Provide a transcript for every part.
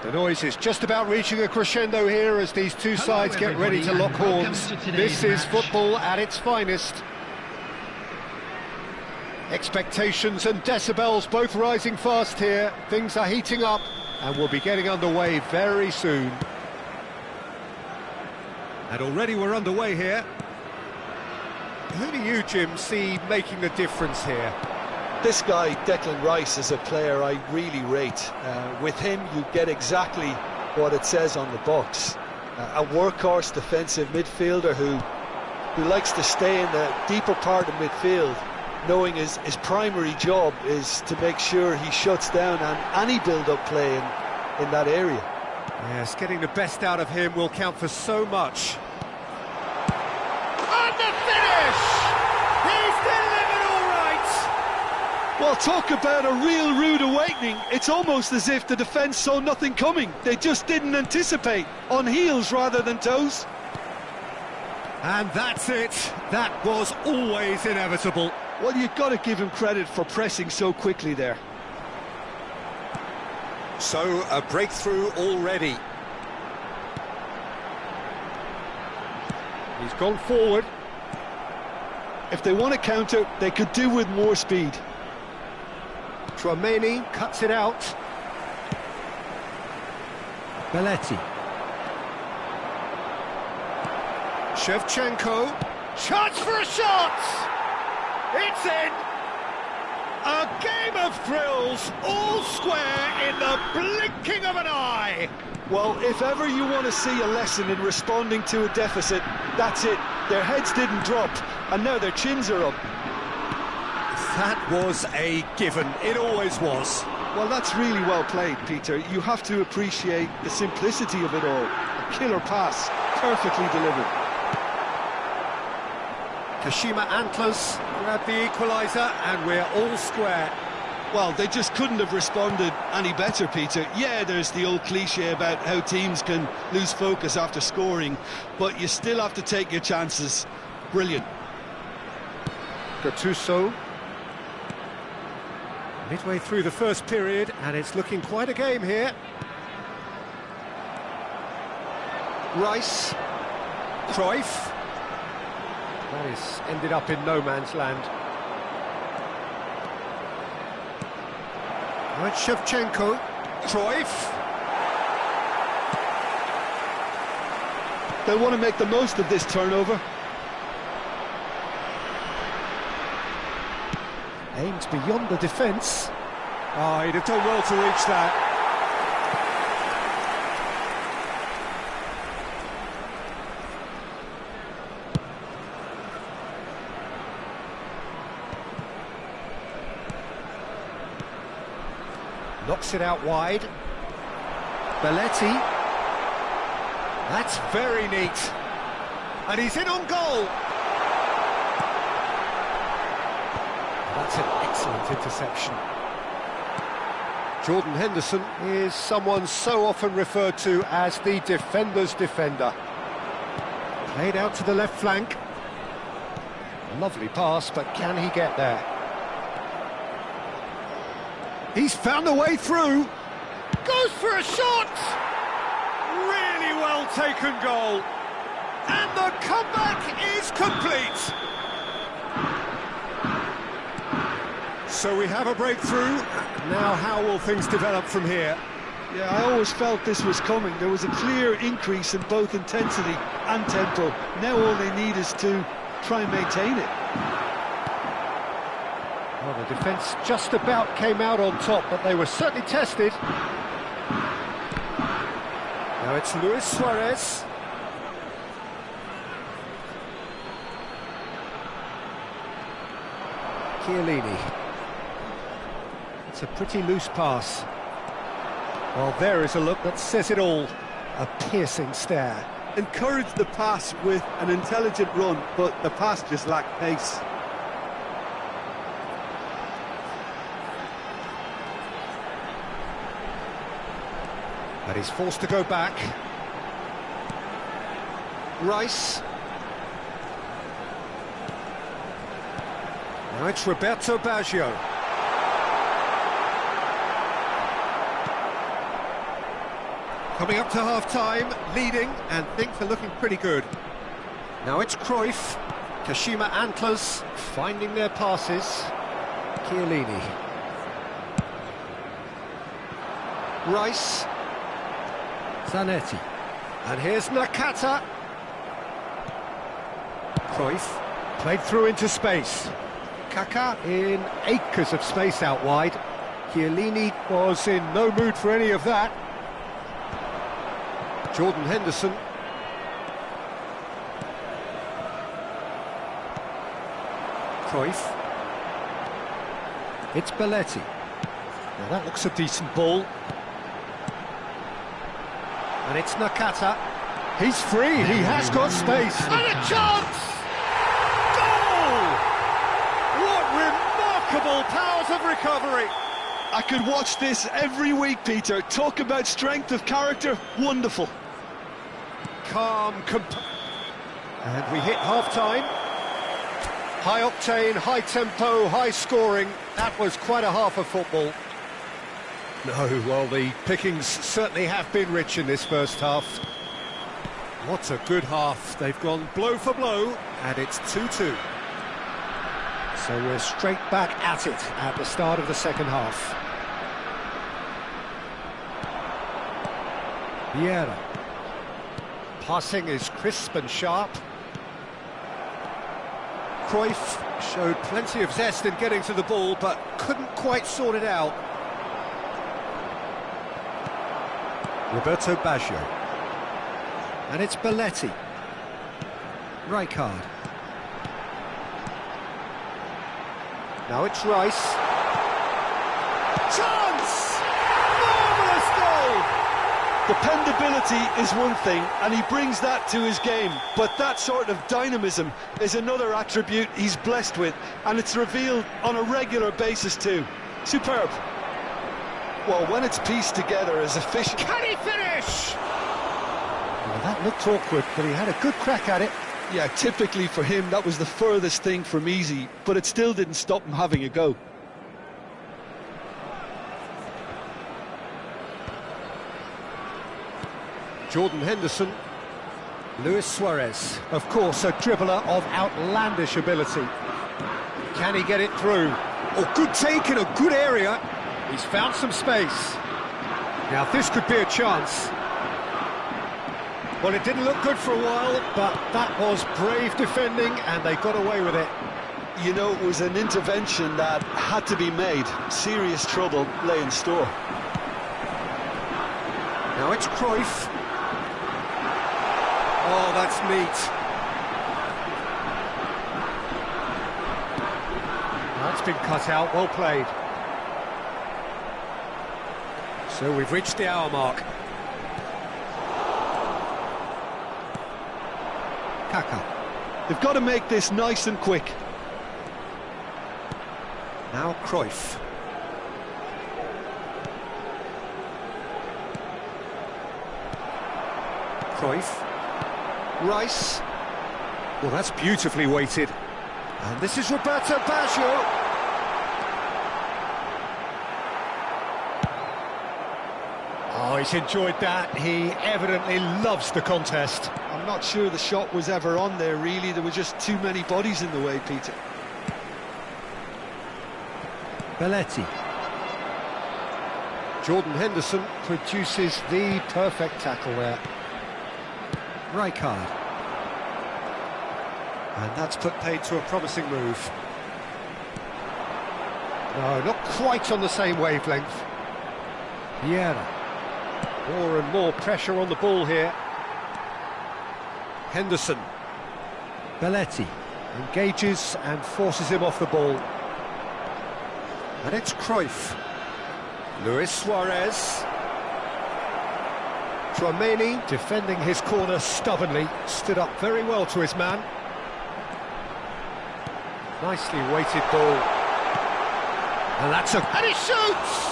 The noise is just about reaching a crescendo here as these two sides get ready to lock horns. This is football at its finest. Expectations and decibels both rising fast here. Things are heating up and we'll be getting underway very soon. And already we're underway here. Who do you, Jim, see making the difference here? This guy, Declan Rice, is a player I really rate. With him, you get exactly what it says on the box. A workhorse defensive midfielder who likes to stay in the deeper part of midfield, knowing his primary job is to make sure he shuts down any build-up play in that area. Yes, getting the best out of him will count for so much. And the finish! He's delivered all right! Well, talk about a real rude awakening. It's almost as if the defence saw nothing coming. They just didn't anticipate, on heels rather than toes. And that's it. That was always inevitable. Well, you've got to give him credit for pressing so quickly there. So, a breakthrough already. He's gone forward. If they want to counter, they could do with more speed. Tchouameni cuts it out. Belletti. Shevchenko. Chance for a shot! It's in! A game of thrills, all square in the blinking of an eye! Well, if ever you want to see a lesson in responding to a deficit, that's it. Their heads didn't drop, and now their chins are up. That was a given. It always was. Well, that's really well played, Peter. You have to appreciate the simplicity of it all. A killer pass, perfectly delivered. Kashima Antlers grab the equaliser, and we're all square. Well, they just couldn't have responded any better, Peter. Yeah, there's the old cliche about how teams can lose focus after scoring, but you still have to take your chances. Brilliant. Gattuso. Midway through the first period, and it's looking quite a game here. Rice. Cruyff. That is ended up in no man's land. Right, Shevchenko. Cruyff. They'll want to make the most of this turnover. Aimed beyond the defence. Oh, he'd have done well to reach that. Knocks it out wide. Belletti. That's very neat. And he's in on goal. That's an excellent interception. Jordan Henderson is someone so often referred to as the defender's defender. Played out to the left flank. Lovely pass, but can he get there? He's found a way through. Goes for a shot! Really well taken goal. And the comeback is complete. So we have a breakthrough. Now how will things develop from here? Yeah, I always felt this was coming. There was a clear increase in both intensity and tempo. Now all they need is to try and maintain it. Well, the defence just about came out on top, but they were certainly tested. Now it's Luis Suarez. Chiellini. It's a pretty loose pass. Well, there is a look that says it all. A piercing stare. Encouraged the pass with an intelligent run, but the pass just lacked pace. But he's forced to go back. Rice. Now it's Roberto Baggio. Coming up to half-time, leading, and things are looking pretty good. Now it's Cruyff. Kashima Antlers finding their passes. Chiellini. Rice. Zanetti. And here's Nakata. Cruyff. Played through into space. Kaká in acres of space out wide. Chiellini was in no mood for any of that. Jordan Henderson. Cruyff. It's Belletti. Now that looks a decent ball. And it's Nakata. He's free, he has got space. And a chance! Goal! What remarkable powers of recovery! I could watch this every week, Peter. Talk about strength of character, wonderful. Calm, and we hit half-time. High octane, high tempo, high scoring. That was quite a half of football. No, well, the pickings certainly have been rich in this first half. What a good half. They've gone blow for blow, and it's 2-2. So we're straight back at it at the start of the second half. Vieira. Passing is crisp and sharp. Cruyff showed plenty of zest in getting to the ball, but couldn't quite sort it out. Roberto Baggio. And it's Belletti. Rijkaard. Now it's Rice. Chance! Marvellous goal! Dependability is one thing, and he brings that to his game, but that sort of dynamism is another attribute he's blessed with, and it's revealed on a regular basis too. Superb. Well, when it's pieced together as efficient... Can he finish? Well, that looked awkward, but he had a good crack at it. Yeah, typically for him, that was the furthest thing from easy, but it still didn't stop him having a go. Jordan Henderson. Luis Suarez. Of course, a dribbler of outlandish ability. Can he get it through? Oh, good take in a good area. He's found some space. Now, this could be a chance. Well, it didn't look good for a while, but that was brave defending, and they got away with it. You know, it was an intervention that had to be made. Serious trouble lay in store. Now it's Cruyff. Oh, that's neat. That's been cut out, well played. So we've reached the hour mark. Kaká. They've got to make this nice and quick. Now Cruyff. Cruyff. Rice. Well, that's beautifully weighted. And this is Roberto Baggio. Oh, he's enjoyed that. He evidently loves the contest. I'm not sure the shot was ever on there, really. There were just too many bodies in the way, Peter. Belletti. Jordan Henderson produces the perfect tackle there. Rijkaard. And that's put paid to a promising move. No, not quite on the same wavelength. Vieira. More and more pressure on the ball here. Henderson. Belletti engages and forces him off the ball. And it's Cruyff. Luis Suarez. Tchouaméni, defending his corner stubbornly, stood up very well to his man. Nicely weighted ball. And that's and he shoots!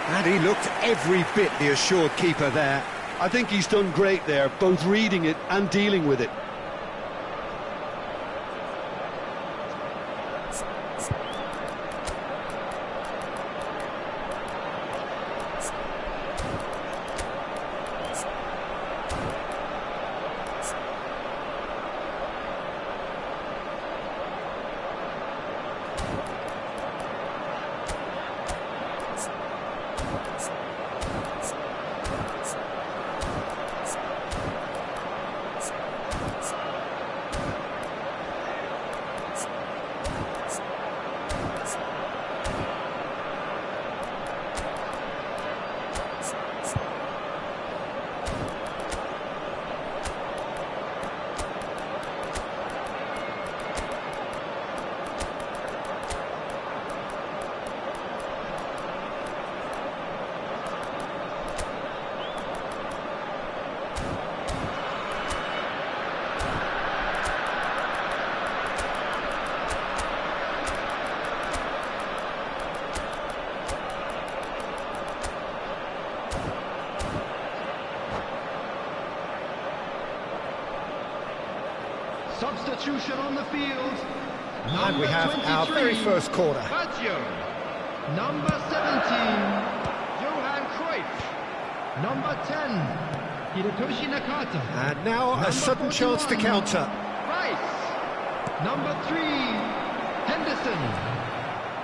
And he looked every bit the assured keeper there. I think he's done great there, both reading it and dealing with it. Substitution on the field. And we have our very first corner. Baggio. Number 17, Johan Cruyff. Number 10, Hirotoshi Nakata. And now Number a sudden chance to 41, counter. Rice. Number 3, Henderson.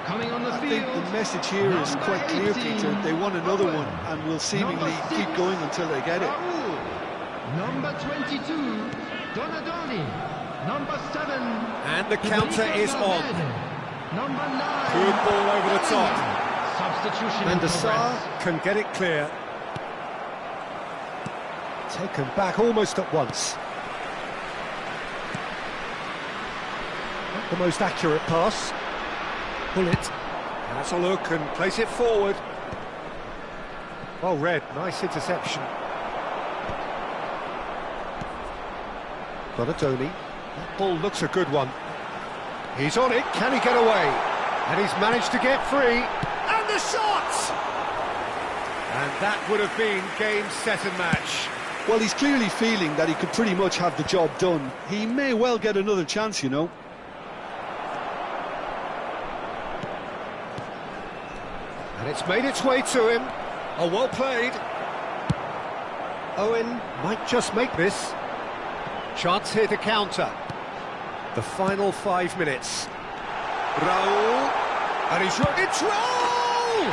Coming on the I field. think the message here is Number quite clear, 18, Peter. They want another one and will seemingly Number 6, keep going until they get it. Raul. Number 22, Donadoni. Number 7, And the counter is on. Number 9, Good ball over the top. substitution And in Assar progress. can get it clear. Taken back almost at once. Not the most accurate pass. Pull it. Has a look and place it forward. Well read, nice interception. Donadoni. That ball looks a good one. He's on it, can he get away? And he's managed to get free. And the shot! And that would have been game, set and match. Well, he's clearly feeling that he could pretty much have the job done. He may well get another chance, you know. And it's made its way to him. Oh, well played. Owen might just make this. Chance here to counter. The final 5 minutes. Raul. And he's right. It's Raul!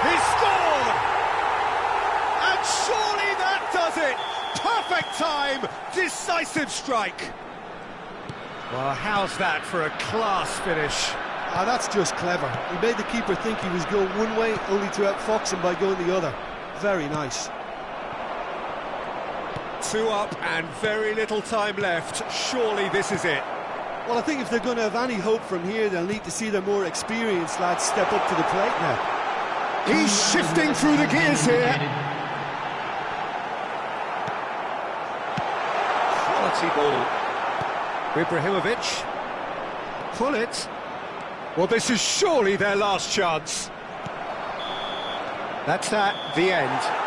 He scored! And surely that does it! Perfect time! Decisive strike! Well, how's that for a class finish? Ah, that's just clever. He made the keeper think he was going one way, only to outfox him by going the other. Very nice. 2 up and very little time left. Surely this is it. Well, I think if they're going to have any hope from here, they'll need to see their more experienced lads step up to the plate now. He's shifting through the gears here. Quality ball. Ibrahimovic. Pull it. Well, this is surely their last chance. That's that, the end.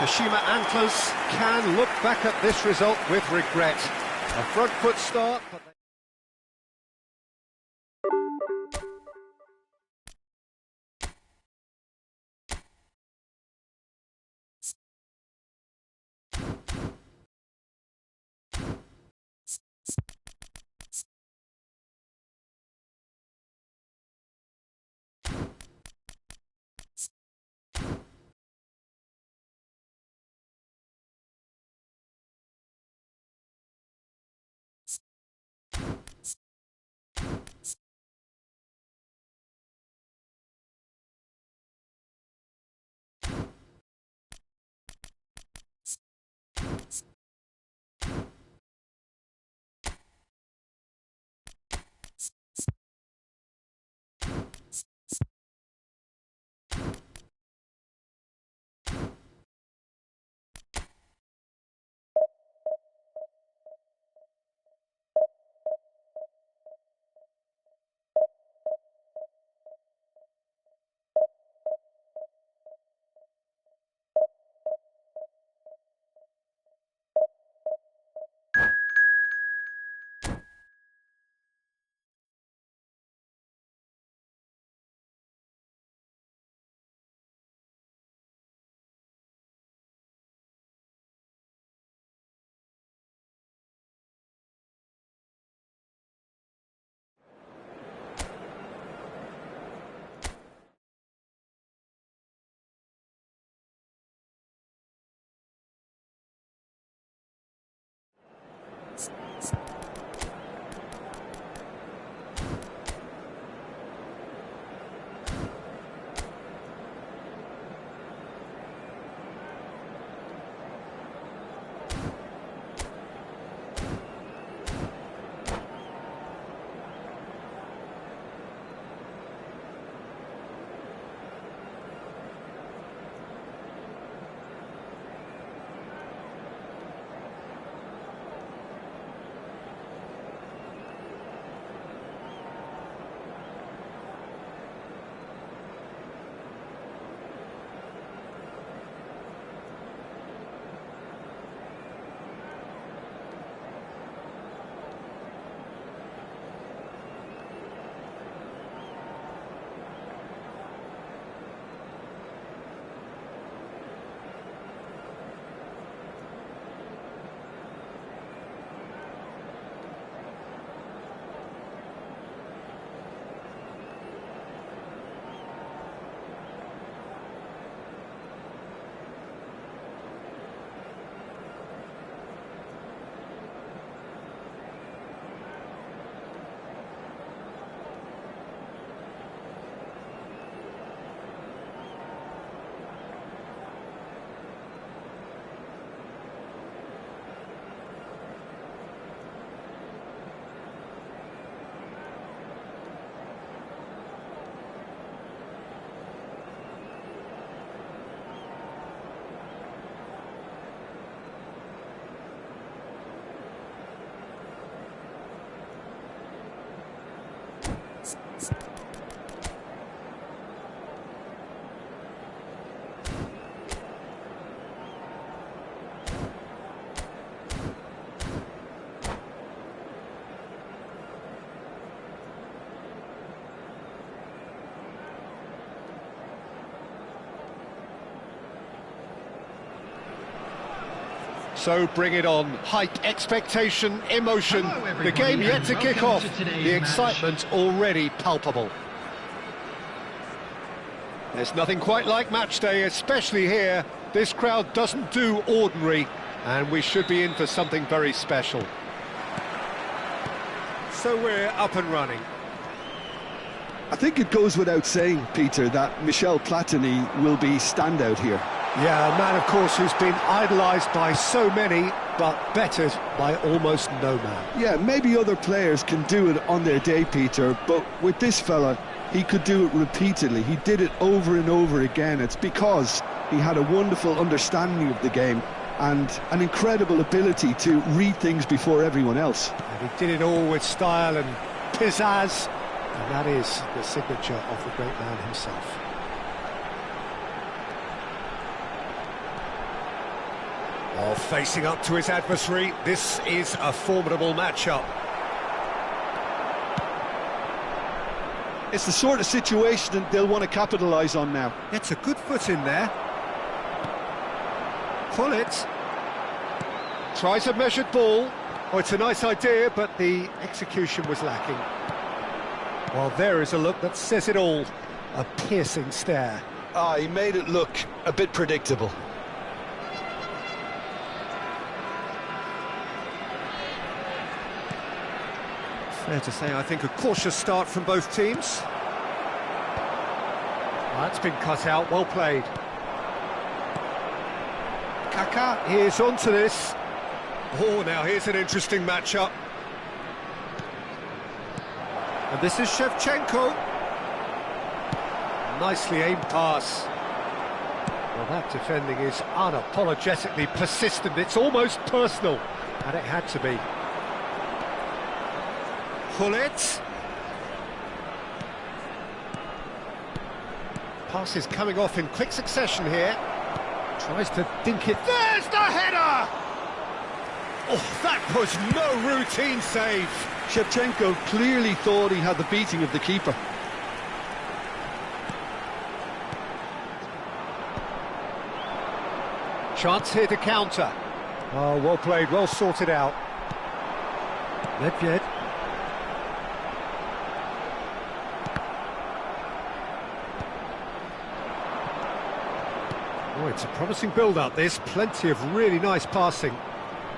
Kashima Antlers can look back at this result with regret. A front foot start, but So bring it on. Hype, expectation, emotion. Hello, The game yet to kick off. to today's The match. excitement already palpable. There's nothing quite like match day, especially here. This crowd doesn't do ordinary, and we should be in for something very special. So we're up and running. I think it goes without saying, Peter, that Michel Platini will be standout here. Yeah, a man, of course, who's been idolised by so many, but bettered by almost no man. Yeah, maybe other players can do it on their day, Peter, but with this fella, he could do it repeatedly. He did it over and over again. It's because he had a wonderful understanding of the game and an incredible ability to read things before everyone else. And he did it all with style and pizzazz, and that is the signature of the great man himself. Oh, facing up to his adversary, this is a formidable matchup. It's the sort of situation that they'll want to capitalise on now. Gets a good foot in there. Pull it. Tries a measured ball. Oh, it's a nice idea, but the execution was lacking. Well, there is a look that says it all. A piercing stare. Ah, he made it look a bit predictable. Fair to say, I think, a cautious start from both teams. That's been cut out, well played. Kaka is onto this. Oh, now here's an interesting matchup. And this is Shevchenko. Nicely aimed pass. Well, that defending is unapologetically persistent. It's almost personal, and it had to be. Pull it. Pass is coming off in quick succession here. Tries to dink it. There's the header! Oh, that was no routine save. Shevchenko clearly thought he had the beating of the keeper. Chance here to counter. Oh, well played, well sorted out. Ledved. Oh, it's a promising build-up, this. Plenty of really nice passing.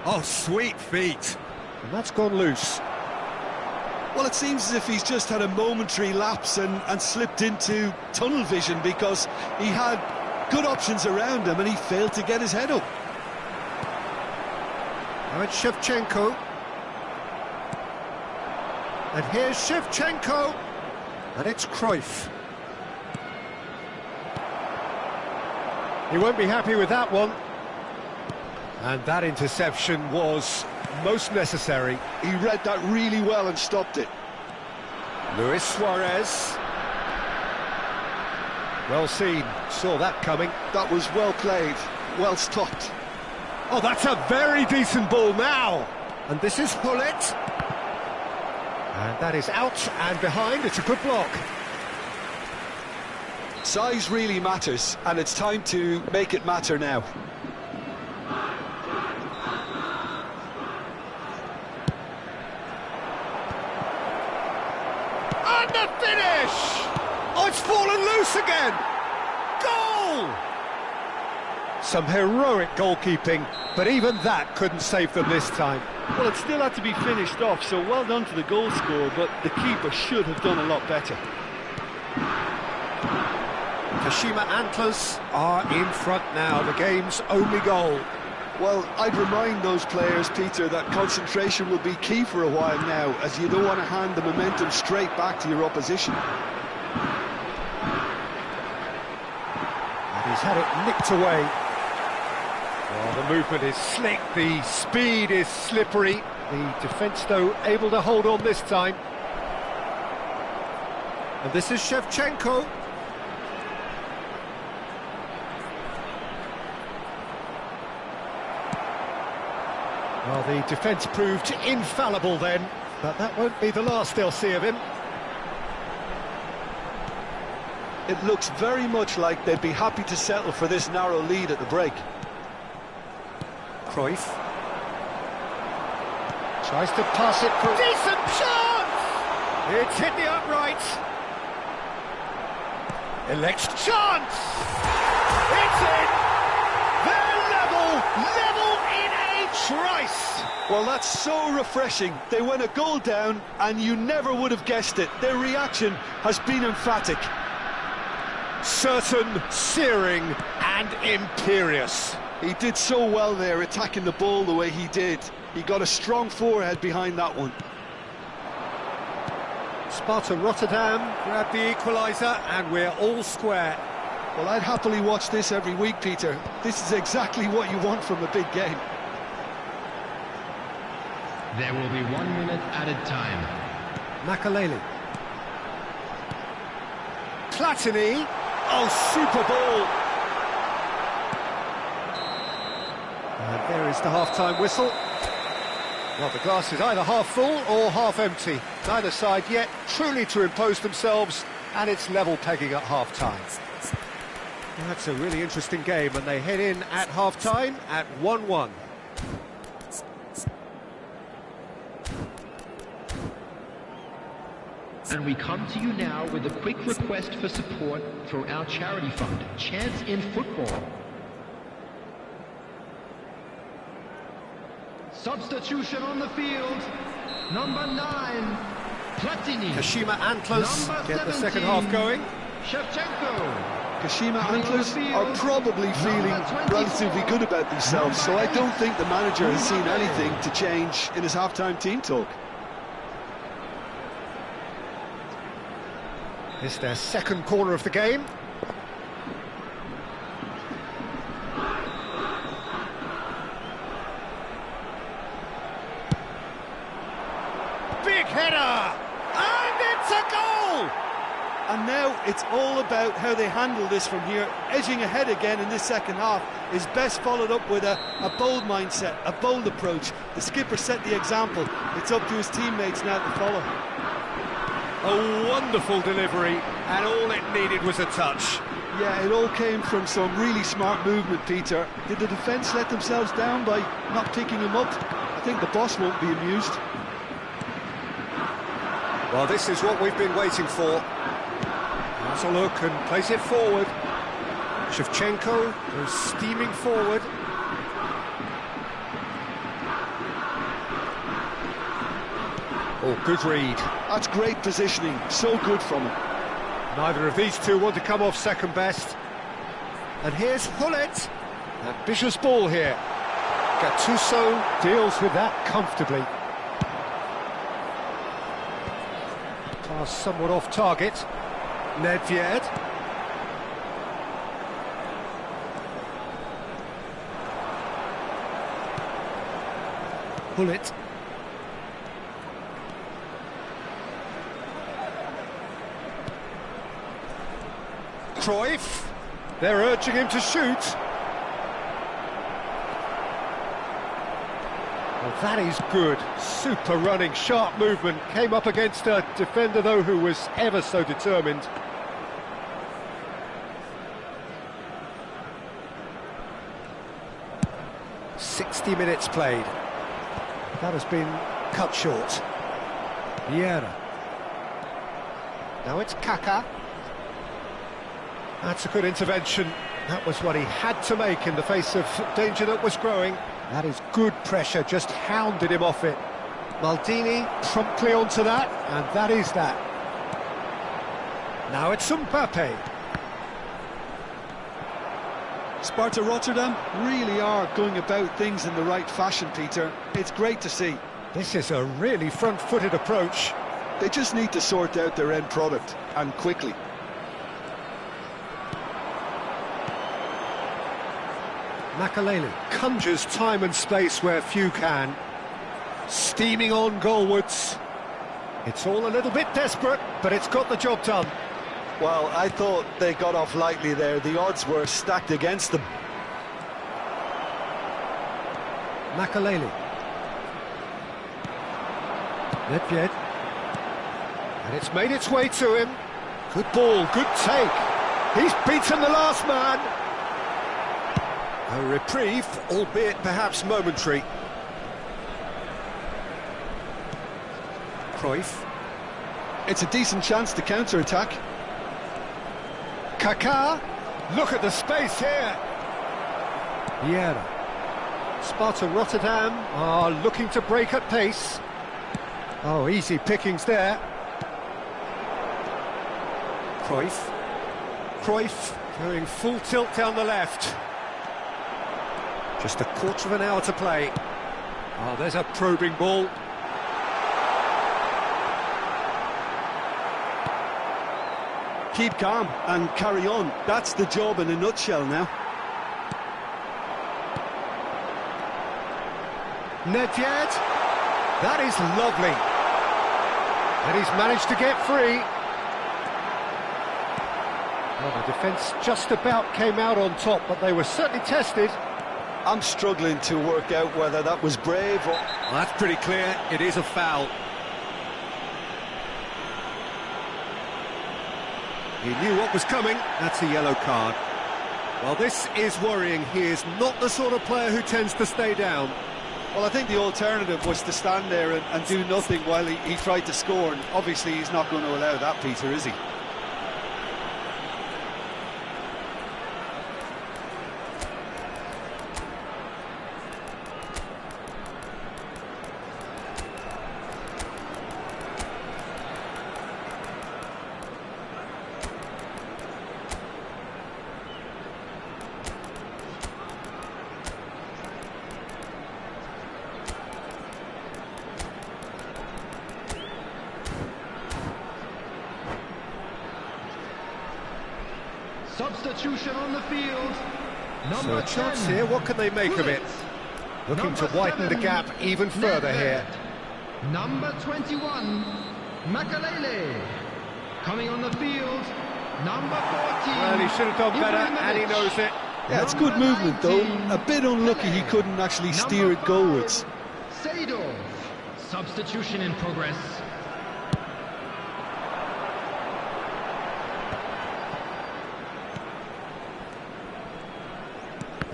Oh, sweet feet. And that's gone loose. Well, it seems as if he's just had a momentary lapse and slipped into tunnel vision because he had good options around him and he failed to get his head up. Now it's Shevchenko. And here's Shevchenko. And it's Cruyff. He won't be happy with that one. And that interception was most necessary. He read that really well and stopped it. Luis Suarez. Well seen, saw that coming. That was well played, well stopped. Oh, that's a very decent ball now. And this is Hullet. And that is out and behind, it's a good block. Size really matters, and it's time to make it matter now. And the finish! Oh, it's fallen loose again! Goal! Some heroic goalkeeping, but even that couldn't save them this time. Well, it still had to be finished off, so well done to the goal scorer, but the keeper should have done a lot better. Kashima Antlers are in front now, the game's only goal. Well, I'd remind those players, Peter, that concentration will be key for a while now, as you don't want to hand the momentum straight back to your opposition. And he's had it nicked away. Well, the movement is slick, the speed is slippery. The defence, though, able to hold on this time. And this is Shevchenko. Well, the defence proved infallible then, but that won't be the last they'll see of him. It looks very much like they'd be happy to settle for this narrow lead at the break. Cruyff. Tries to pass it through. Decent chance! It's hit the upright. Elects chance! It's in! They're level in a trice! Well, that's so refreshing. They went a goal down and you never would have guessed it. Their reaction has been emphatic. Certain, searing and imperious. He did so well there, attacking the ball the way he did. He got a strong forehead behind that one. Sparta Rotterdam grab the equaliser and we're all square. Well, I'd happily watch this every week, Peter. This is exactly what you want from a big game. There will be 1 minute added time. Makaleli. Platini. Oh, super ball! And there is the half-time whistle. Well, the glass is either half full or half empty. Neither side yet truly to impose themselves, and it's level pegging at half-time. That's a really interesting game, and they head in at half-time at 1-1. And we come to you now with a quick request for support for our charity fund, Chance in Football. Substitution on the field, number 9, Platini. Kashima Antlers Number get the 17, second half going. Shevchenko. Kashima Antlers are probably feeling relatively good about themselves, so I don't think the manager has seen anything to change in his half-time team talk. It's their second corner of the game. Big header! And it's a goal! And now it's all about how they handle this from here. Edging ahead again in this second half is best followed up with a bold mindset, a bold approach. The skipper set the example. It's up to his teammates now to follow. A wonderful delivery, and all it needed was a touch. Yeah, it all came from some really smart movement, Peter. Did the defence let themselves down by not picking him up? I think the boss won't be amused. Well, this is what we've been waiting for. Has a look and plays it forward. Shevchenko goes steaming forward. Oh, good read. That's great positioning, so good from him. Neither of these two want to come off second best. And here's Hullet. Ambitious ball here. Gattuso deals with that comfortably. Pass somewhat off target. Nedved. Hullet. Cruyff. They're urging him to shoot. Well, that is good. Super running, sharp movement. Came up against a defender, though, who was ever so determined. "60 minutes played. That has been cut short. Vieira. Now it's Kaká. That's a good intervention. That was what he had to make in the face of danger that was growing. That is good pressure, just hounded him off it. Maldini promptly onto that, and that is that. Now it's Mbappe. Sparta Rotterdam really are going about things in the right fashion, Peter. It's great to see. This is a really front-footed approach. They just need to sort out their end product, and quickly. Makaleli conjures time and space where few can. Steaming on goalwards. It's all a little bit desperate, but it's got the job done. Well, I thought they got off lightly there. The odds were stacked against them. Makaleli. Nedved. And it's made its way to him. Good ball, good take. He's beaten the last man. A reprieve, albeit perhaps momentary. Cruyff. It's a decent chance to counter-attack. Kaká. Look at the space here. Vieira. Sparta Rotterdam are looking to break at pace. Oh, easy pickings there. Cruyff. Cruyff going full tilt down the left. Just a quarter of an hour to play. Oh, there's a probing ball. Keep calm and carry on. That's the job in a nutshell now. Nedved. That is lovely. And he's managed to get free. Well, the defence just about came out on top, but they were certainly tested. I'm struggling to work out whether that was brave or... Well, that's pretty clear. It is a foul. He knew what was coming. That's a yellow card. Well, this is worrying. He is not the sort of player who tends to stay down. Well, I think the alternative was to stand there and do nothing while he tried to score, and obviously he's not going to allow that, Peter, is he? Substitution on the field. So a chance here, what can they make of it? Looking to widen the gap even further here. Number 21, Makalele. Coming on the field, number 14. Well, he should have done better, and he knows it. Yeah, it's good movement, though. A bit unlucky he couldn't actually steer it goalwards. Seydorf. Substitution in progress.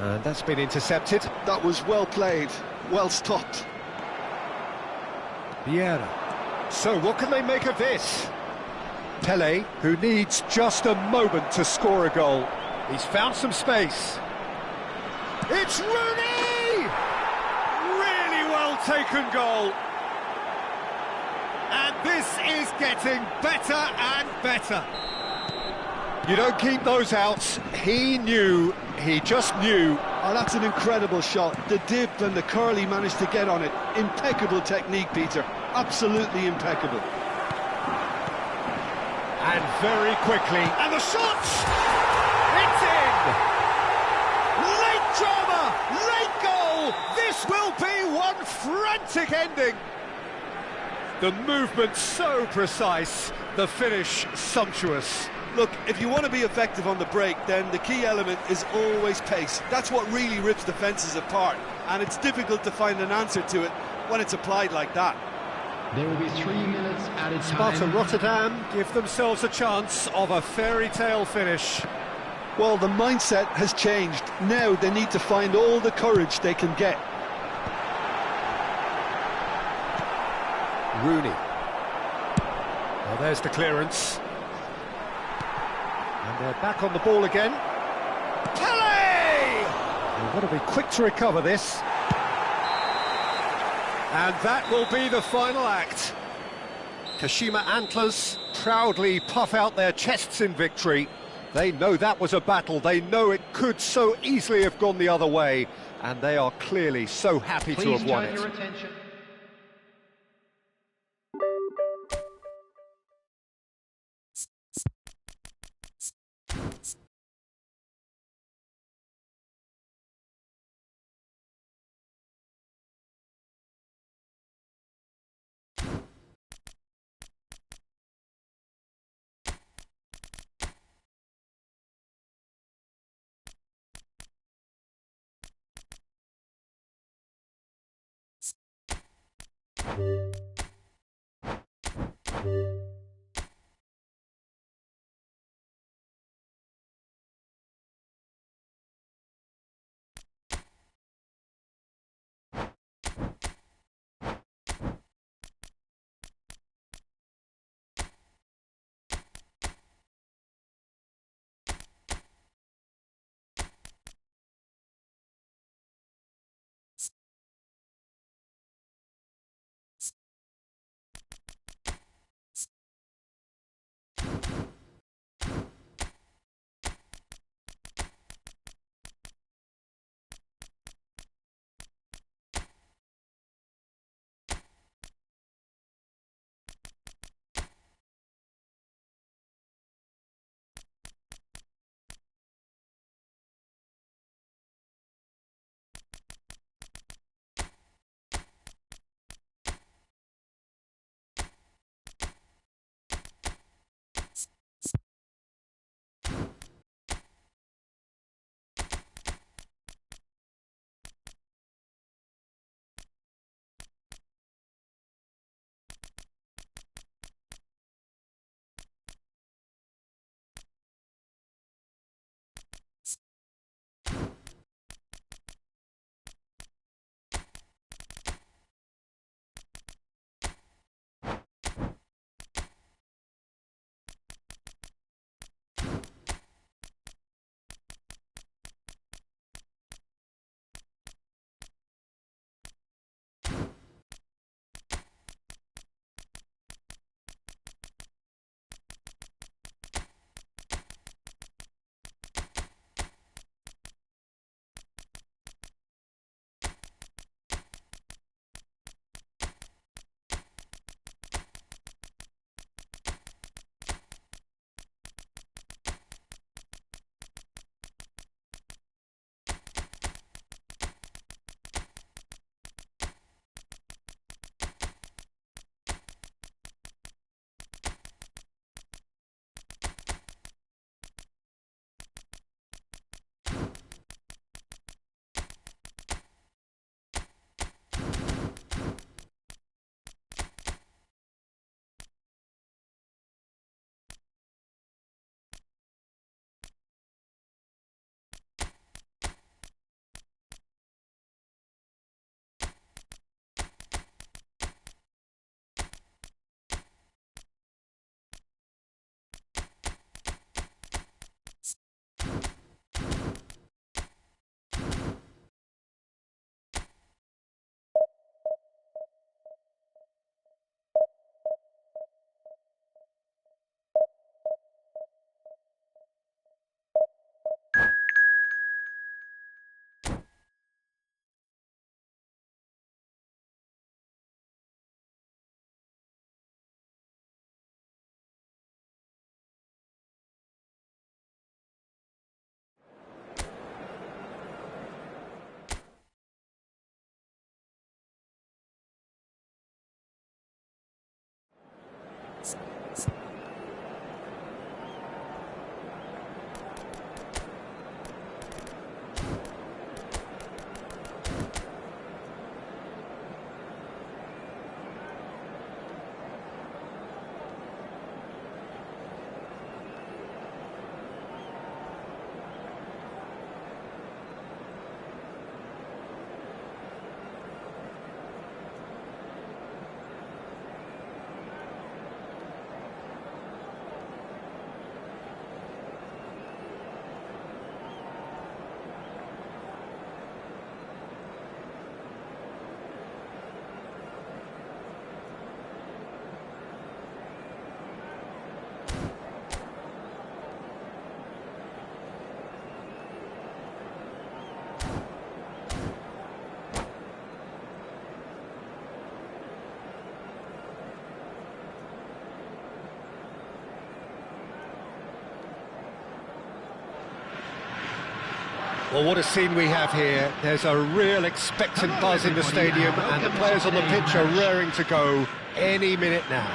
And that's been intercepted. That was well played, well stopped. Vieira. So what can they make of this? Pele, who needs just a moment to score a goal. He's found some space. It's Rooney! Really well taken goal. And this is getting better and better. You don't keep those outs. He knew, he just knew. Oh, that's an incredible shot. The dip and the curl he managed to get on it. Impeccable technique, Peter. Absolutely impeccable. And very quickly. And the shot! It's in! Late drama! Late goal! This will be one frantic ending. The movement so precise, the finish sumptuous. Look, if you want to be effective on the break, then the key element is always pace. That's what really rips defences apart, and it's difficult to find an answer to it when it's applied like that. There will be 3 minutes added Sparta time. Rotterdam give themselves a chance of a fairy tale finish. Well, the mindset has changed. Now they need to find all the courage they can get. Rooney. Well, there's the clearance. And they're back on the ball again. Pele! They've got to be quick to recover this. And that will be the final act. Kashima Antlers proudly puff out their chests in victory. They know that was a battle. They know it could so easily have gone the other way. And they are clearly so happy to have won it. Please turn your attention. Well, what a scene we have here. There's a real expectant buzz in the stadium, and the players on the pitch are raring to go any minute now.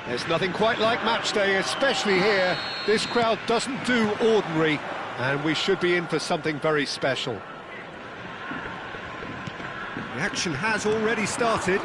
There's nothing quite like match day, especially here. This crowd doesn't do ordinary, and we should be in for something very special. The action has already started.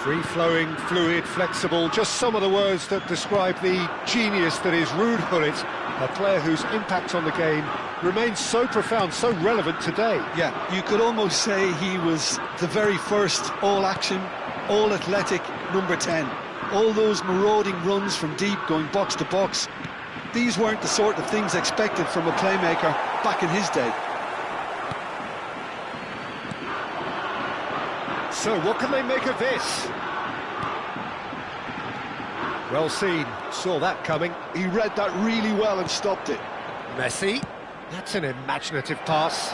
Free-flowing, fluid, flexible, just some of the words that describe the genius that is Ruud Gullit, a player whose impact on the game remains so profound, so relevant today. Yeah, you could almost say he was the very first all-action, all-athletic number 10. All those marauding runs from deep, going box to box, these weren't the sort of things expected from a playmaker back in his day. So what can they make of this? Well seen, saw that coming. He read that really well and stopped it. Messi, that's an imaginative pass.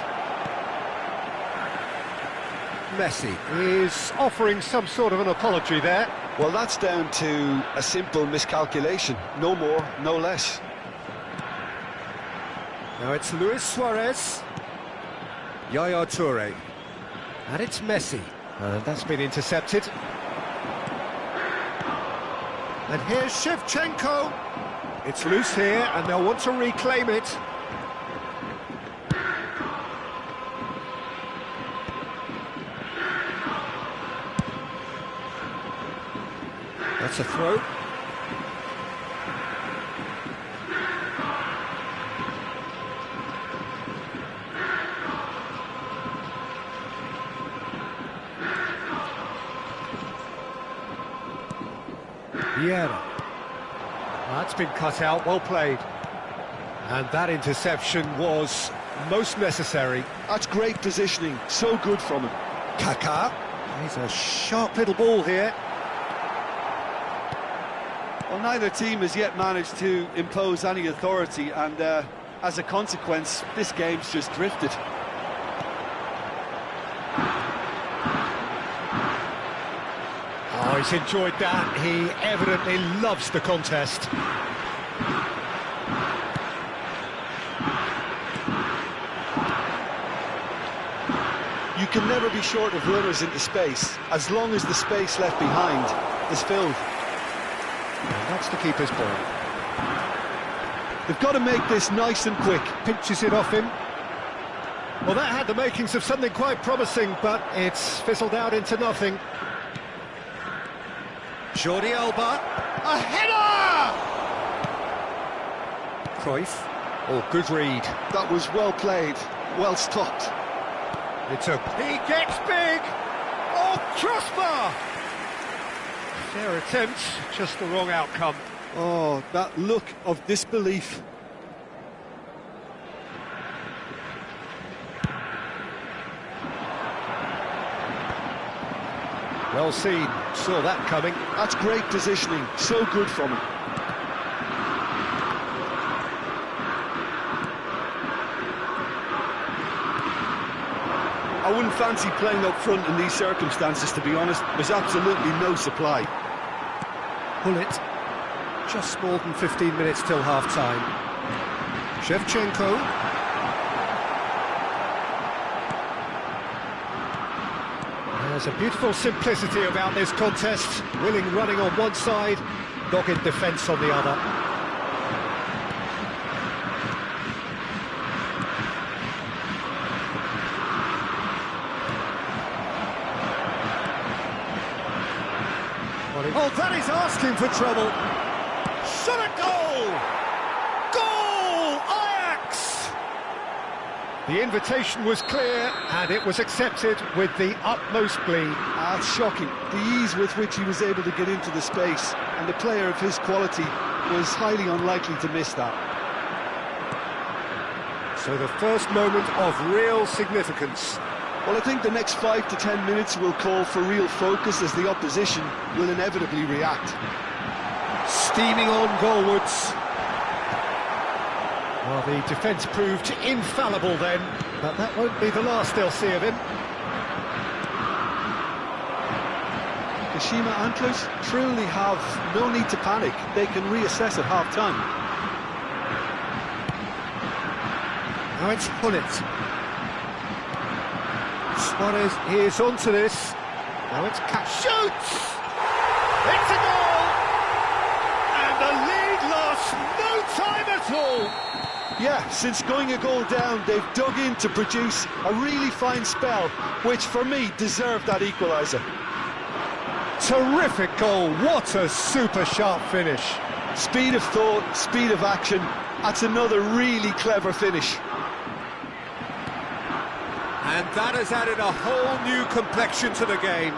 Messi is offering some sort of an apology there. Well, that's down to a simple miscalculation. No more, no less. Now it's Luis Suarez. Yaya Toure. And it's Messi. That's been intercepted. And here's Shevchenko. It's loose here, and they'll want to reclaim it. That's a throw. Vieira. That's been cut out, well played. And that interception was most necessary. That's great positioning, so good from him. Kaká. He's a sharp little ball here. Well, neither team has yet managed to impose any authority, and as a consequence, this game's just drifted. Oh, he's enjoyed that. He evidently loves the contest. You can never be short of runners into space, as long as the space left behind is filled. And that's the keeper's ball. They've got to make this nice and quick. Pinches it off him. Well, that had the makings of something quite promising, but it's fizzled out into nothing. Jordi Alba. A header! Cruyff. Oh, good read. That was well played, well stopped. He gets big! Oh, crossbar! Fair attempt, just the wrong outcome. Oh, that look of disbelief. Well seen, saw that coming. That's great positioning, so good from him. I wouldn't fancy playing up front in these circumstances, to be honest. There's absolutely no supply. Pull it. Just more than 15 minutes till half-time. Shevchenko. There's a beautiful simplicity about this contest. Willing running on one side, dogged defence on the other. Oh, that is asking for trouble. Shot a goal! Goal! Ajax! The invitation was clear, and it was accepted with the utmost glee. It's shocking, the ease with which he was able to get into the space, and a player of his quality was highly unlikely to miss that. So the first moment of real significance. Well, I think the next 5 to 10 minutes will call for real focus, as the opposition will inevitably react. Steaming on goalwards. Well, the defence proved infallible then, but that won't be the last they'll see of him. Kashima Antlers truly have no need to panic. They can reassess at half-time. Now it's Hullet. Suarez is onto this. Now it's shoots! It's a goal! And the lead lost no time at all! Yeah, since going a goal down, they've dug in to produce a really fine spell, which for me deserved that equaliser. Terrific goal, what a super sharp finish. Speed of thought, speed of action, that's another really clever finish. And that has added a whole new complexion to the game.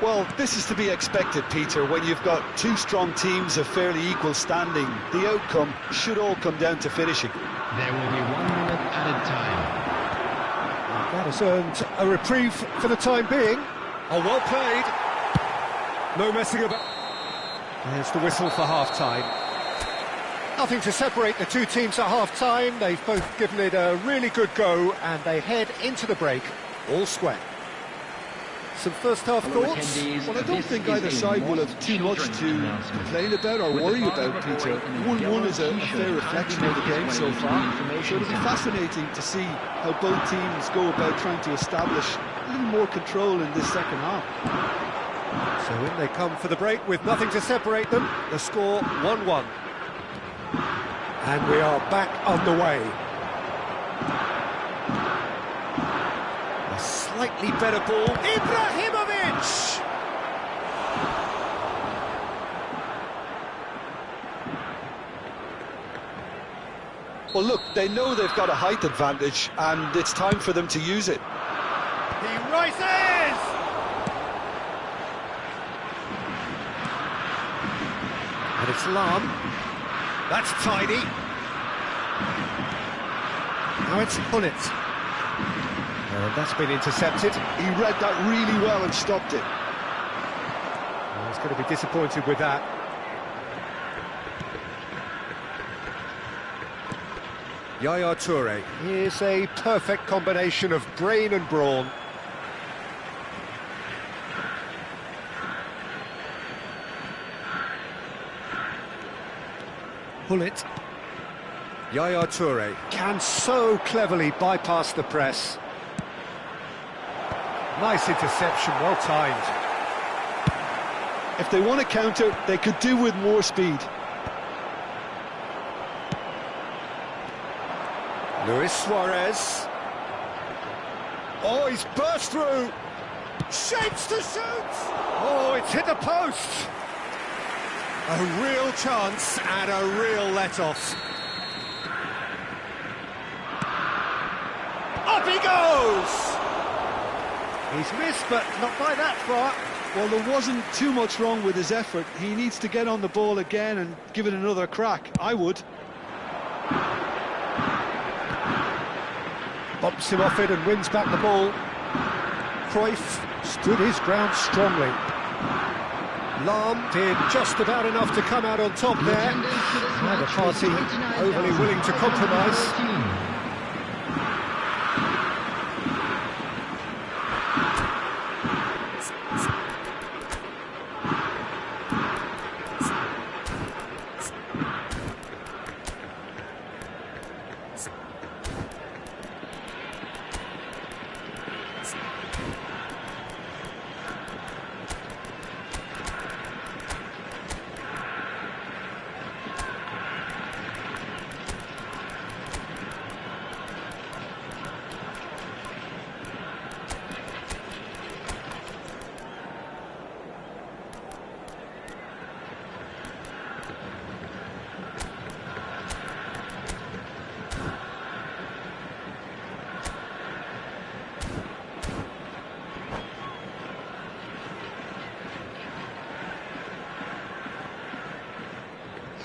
Well, this is to be expected, Peter, when you've got two strong teams of fairly equal standing. The outcome should all come down to finishing. There will be 1 minute added time. That has earned a reprieve for the time being. Oh, well played. No messing about. There's the whistle for half-time. Nothing to separate the two teams at half-time. They've both given it a really good go, and they head into the break all square. Some first-half thoughts? Well, I don't think either side will have too much to complain about or worry about, Peter. 1-1 is a fair reflection of the game so far. So it'll be fascinating to see how both teams go about trying to establish a little more control in this second half. So in they come for the break with nothing to separate them. The score 1-1. And we are back on the way. A slightly better ball. Ibrahimovic! Well, look, they know they've got a height advantage, and it's time for them to use it. He rises! And it's Lam. That's tidy. Now it's Hullet. And that's been intercepted. He read that really well and stopped it. Well, he's going to be disappointed with that. Yaya Toure. Here's a perfect combination of brain and brawn. Hullet. Yaya Toure can so cleverly bypass the press. Nice interception, well timed. If they want to counter, they could do with more speed. Luis Suarez. Oh, he's burst through. Shapes to shoot. Oh, it's hit the post. A real chance and a real let-off. Up he goes! He's missed, but not by that far. Well, there wasn't too much wrong with his effort. He needs to get on the ball again and give it another crack. I would. Bumps him off it and wins back the ball. Cruyff stood his ground strongly. Lam did just about enough to come out on top there. Neither party overly willing to compromise.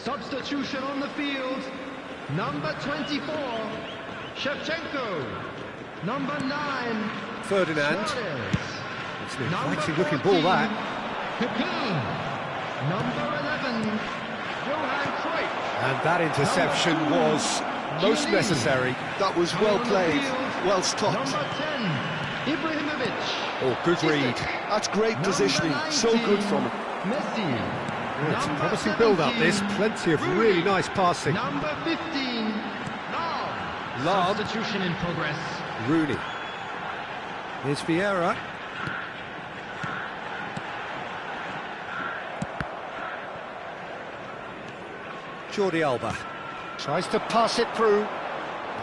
Substitution on the field. Number 24, Shevchenko. Number 9, Ferdinand. Suarez. It's an inviting looking ball, that. Pepin. Number 11, Johan Cruyff. And that interception was most necessary. That was well played, well stopped. Number 10, Ibrahimovic. Oh, good read. That's great positioning, so good from him. Messi. Oh, it's a promising build-up, this. Plenty of really nice passing. Number 15, Lam. Substitution in progress. Rooney. Here's Vieira. Jordi Alba. Tries to pass it through.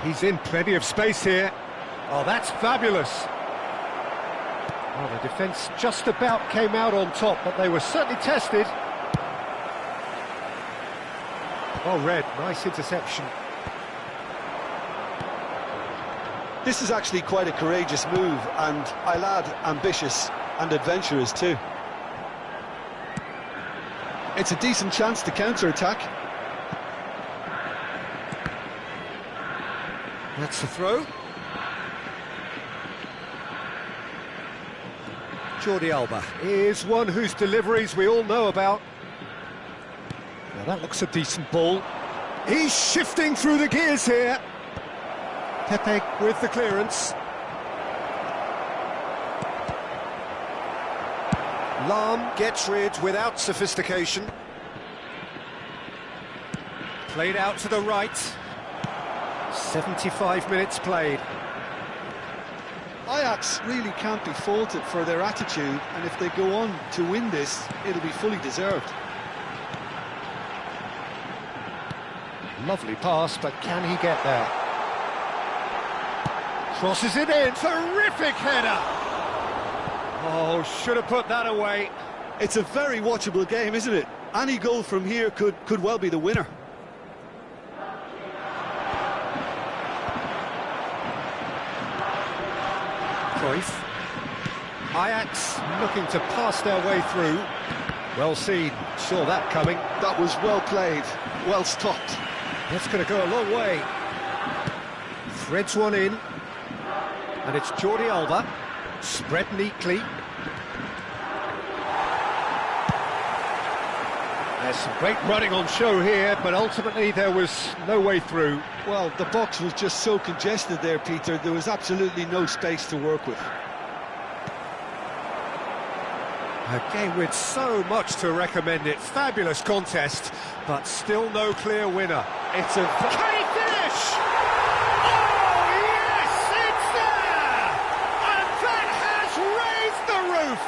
He's in plenty of space here. Oh, that's fabulous. Well, the defence just about came out on top, but they were certainly tested. Well read, nice interception. This is actually quite a courageous move, and I'll add ambitious and adventurous too. It's a decent chance to counter-attack. That's the throw. Jordi Alba is one whose deliveries we all know about. That looks a decent ball. He's shifting through the gears here. Pepe with the clearance. Lahm gets rid without sophistication. Played out to the right. 75 minutes played. Ajax really can't be faulted for their attitude, and if they go on to win this, it'll be fully deserved. Lovely pass, but can he get there? Crosses it in. Terrific header! Oh, should have put that away. It's a very watchable game, isn't it? Any goal from here could well be the winner. Cruyff. Ajax looking to pass their way through. Well seen, saw that coming. That was well played, well stopped. That's going to go a long way. Threads one in. And it's Jordi Alba. Spread neatly. There's some great running on show here, but ultimately there was no way through. Well, the box was just so congested there, Peter. There was absolutely no space to work with. A game with so much to recommend it. Fabulous contest, but still no clear winner. It's a... Can he finish? Oh, yes, it's there! And that has raised the roof!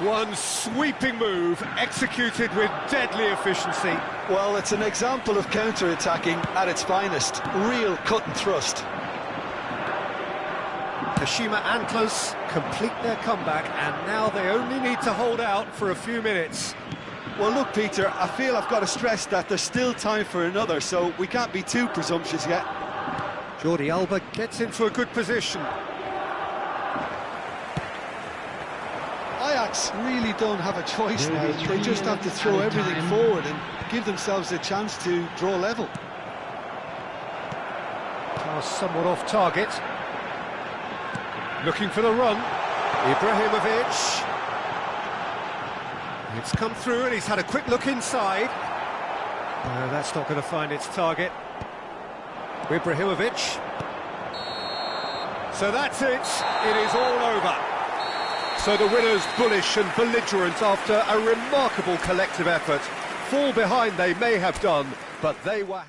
One sweeping move, executed with deadly efficiency. Well, it's an example of counter-attacking at its finest. Real cut and thrust. Kashima Antlers complete their comeback, and now they only need to hold out for a few minutes. Well, look, Peter, I feel I've got to stress that there's still time for another, so we can't be too presumptuous yet. Jordi Alba gets into a good position. Ajax really don't have a choice now. They just have to throw everything forward and give themselves a chance to draw level. Pass somewhat off target. Looking for the run. Ibrahimovic. It's come through and he's had a quick look inside. No, that's not going to find its target. Ibrahimovic. So that's it. It is all over. So the winners bullish and belligerent after a remarkable collective effort. Fall behind they may have done, but they were...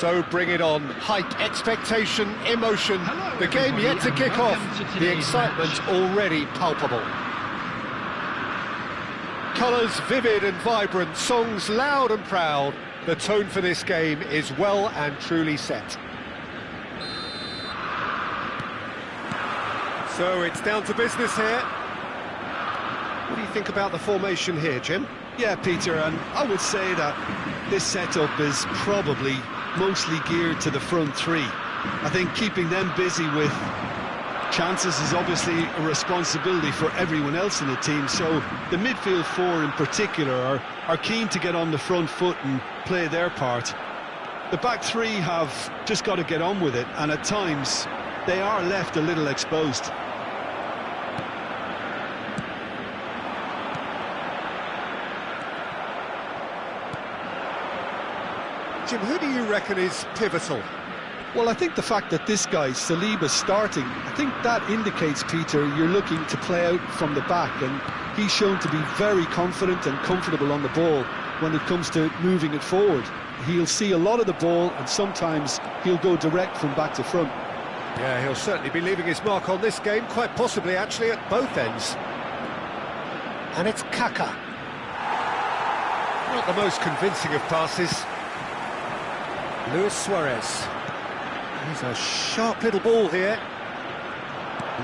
So bring it on. Hype, expectation, emotion. The game yet to kick off. The excitement already palpable. Colours vivid and vibrant, songs loud and proud. The tone for this game is well and truly set. So it's down to business here. What do you think about the formation here, Jim? Yeah, Peter, and I would say that this setup is probably mostly geared to the front three. I think keeping them busy with chances is obviously a responsibility for everyone else in the team, so the midfield four in particular are keen to get on the front foot and play their part. The back three have just got to get on with it, and at times they are left a little exposed. Jim, who do you reckon is pivotal? Well, I think the fact that this guy, Saliba's starting, I think that indicates, Peter, you're looking to play out from the back, and he's shown to be very confident and comfortable on the ball when it comes to moving it forward. He'll see a lot of the ball, and sometimes he'll go direct from back to front. Yeah, he'll certainly be leaving his mark on this game, quite possibly actually at both ends. And it's Kaka. Not the most convincing of passes. Luis Suarez. He's a sharp little ball here.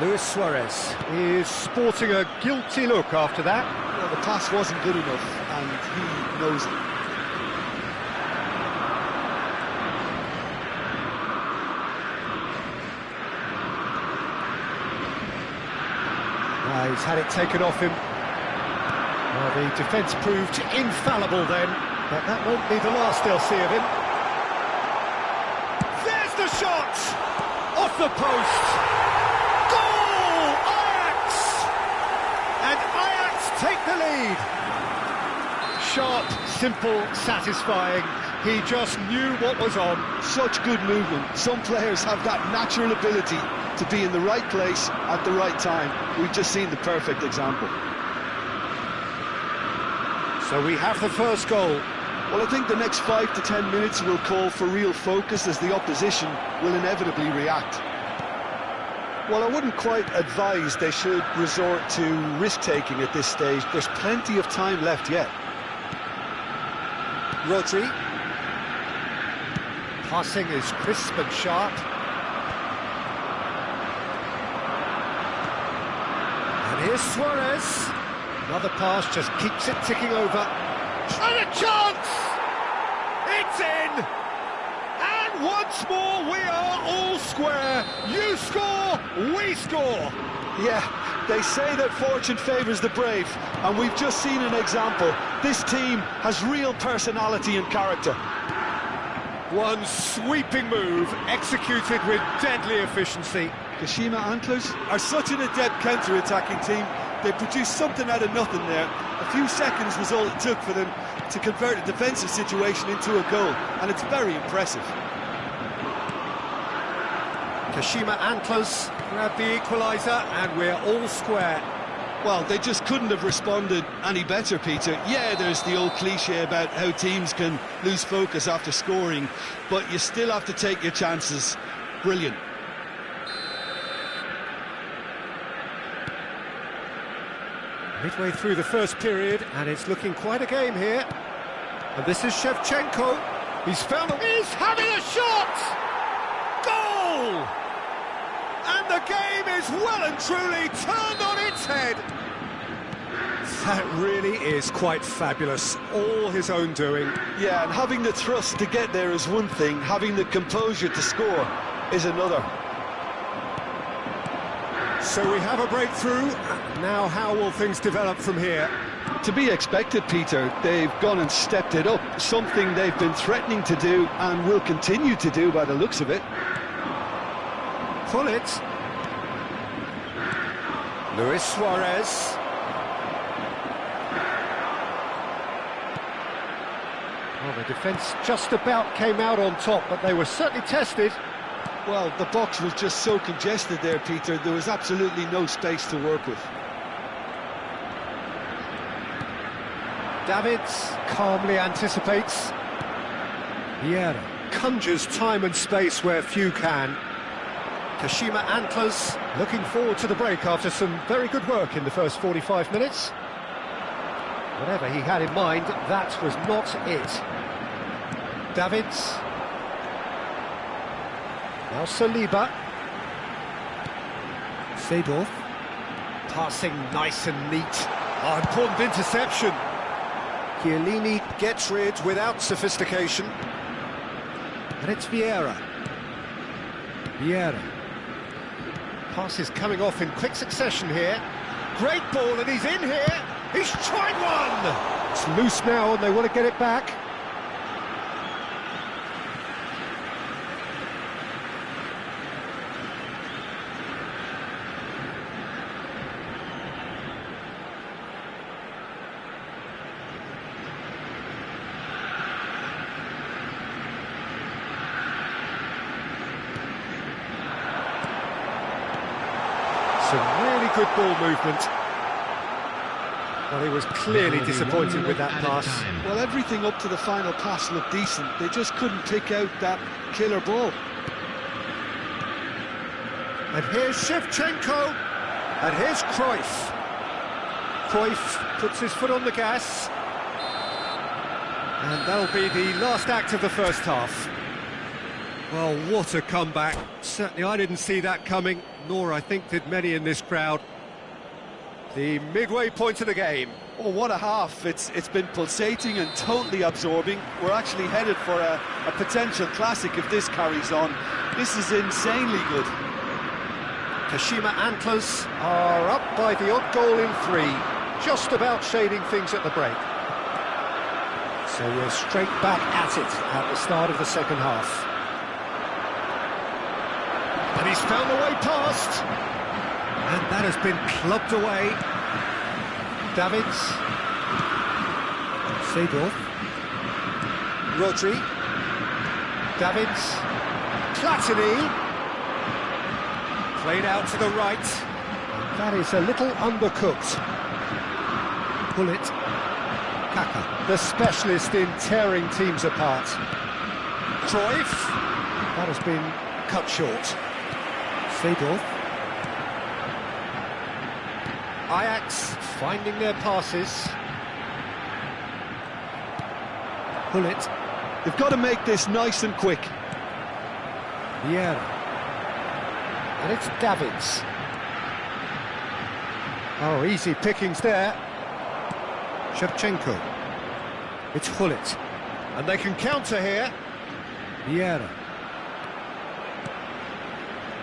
Luis Suarez is sporting a guilty look after that. Well, the pass wasn't good enough, and he knows it. He's had it taken off him. Well, the defence proved infallible then, but that won't be the last they'll see of him. There's the shot! Off the post! Goal! Ajax! And Ajax take the lead. Sharp, simple, satisfying. He just knew what was on. Such good movement. Some players have that natural ability to be in the right place at the right time. We've just seen the perfect example. So we have the first goal. Well, I think the next 5 to 10 minutes will call for real focus, as the opposition will inevitably react. Well, I wouldn't quite advise they should resort to risk-taking at this stage. There's plenty of time left yet. Rodri. Passing is crisp and sharp. And here's Suarez. Another pass just keeps it ticking over. And a chance! It's in! And once more we are all square. You score, we score. Yeah, they say that fortune favours the brave, and we've just seen an example. This team has real personality and character. One sweeping move, executed with deadly efficiency. Kashima Antlers are such an adept counter-attacking team. They produced something out of nothing there. A few seconds was all it took for them to convert a defensive situation into a goal, and it's very impressive. Kashima Antlers grab the equaliser, and we're all square. Well, they just couldn't have responded any better, Peter. Yeah, there's the old cliche about how teams can lose focus after scoring, but you still have to take your chances. Brilliant. Midway through the first period, and it's looking quite a game here. And this is Shevchenko. He's found... He's having a shot! Goal! And the game is well and truly turned on its head. That really is quite fabulous. All his own doing. Yeah, and having the thrust to get there is one thing. Having the composure to score is another. So we have a breakthrough. Now how will things develop from here? To be expected, Peter. They've gone and stepped it up. Something they've been threatening to do and will continue to do by the looks of it. Pull it. Luis Suarez. Well, the defence just about came out on top, but they were certainly tested. Well, the box was just so congested there, Peter. There was absolutely no space to work with. Davids calmly anticipates. Vieira. conjures time and space where few can. Kashima Antlers looking forward to the break after some very good work in the first 45 minutes. Whatever he had in mind, that was not it. Davids. Now Saliba. Seedorf. Passing nice and neat. Oh, important interception. Chiellini gets rid without sophistication. And it's Vieira. Vieira. Passes coming off in quick succession here. Great ball, and he's in here. He's tried one! It's loose now, and they want to get it back. Some really good ball movement. Well, he was clearly disappointed with that pass. Well, everything up to the final pass looked decent. They just couldn't pick out that killer ball. And here's Shevchenko. And here's Cruyff. Cruyff puts his foot on the gas. And that'll be the last act of the first half. Well, what a comeback. Certainly I didn't see that coming, nor I think did many in this crowd. The midway point of the game. Oh, what a half. It's been pulsating and totally absorbing. We're actually headed for a potential classic if this carries on. This is insanely good. Kashima Antlers are up by the odd goal in 3, just about shading things at the break. So we're straight back at it at the start of the second half. And he's found the way past. And that has been clubbed away. Davids. Seedorf. Rodri. Davids. Platini. Played out to the right. That is a little undercooked. Bullet. Kaka, the specialist in tearing teams apart. Cruyff. That has been cut short. Seedorf. Ajax finding their passes. Bullet. They've got to make this nice and quick. Vieira. And it's Davids. Oh, easy pickings there. Shevchenko. It's Hullet. And they can counter here. Vieira.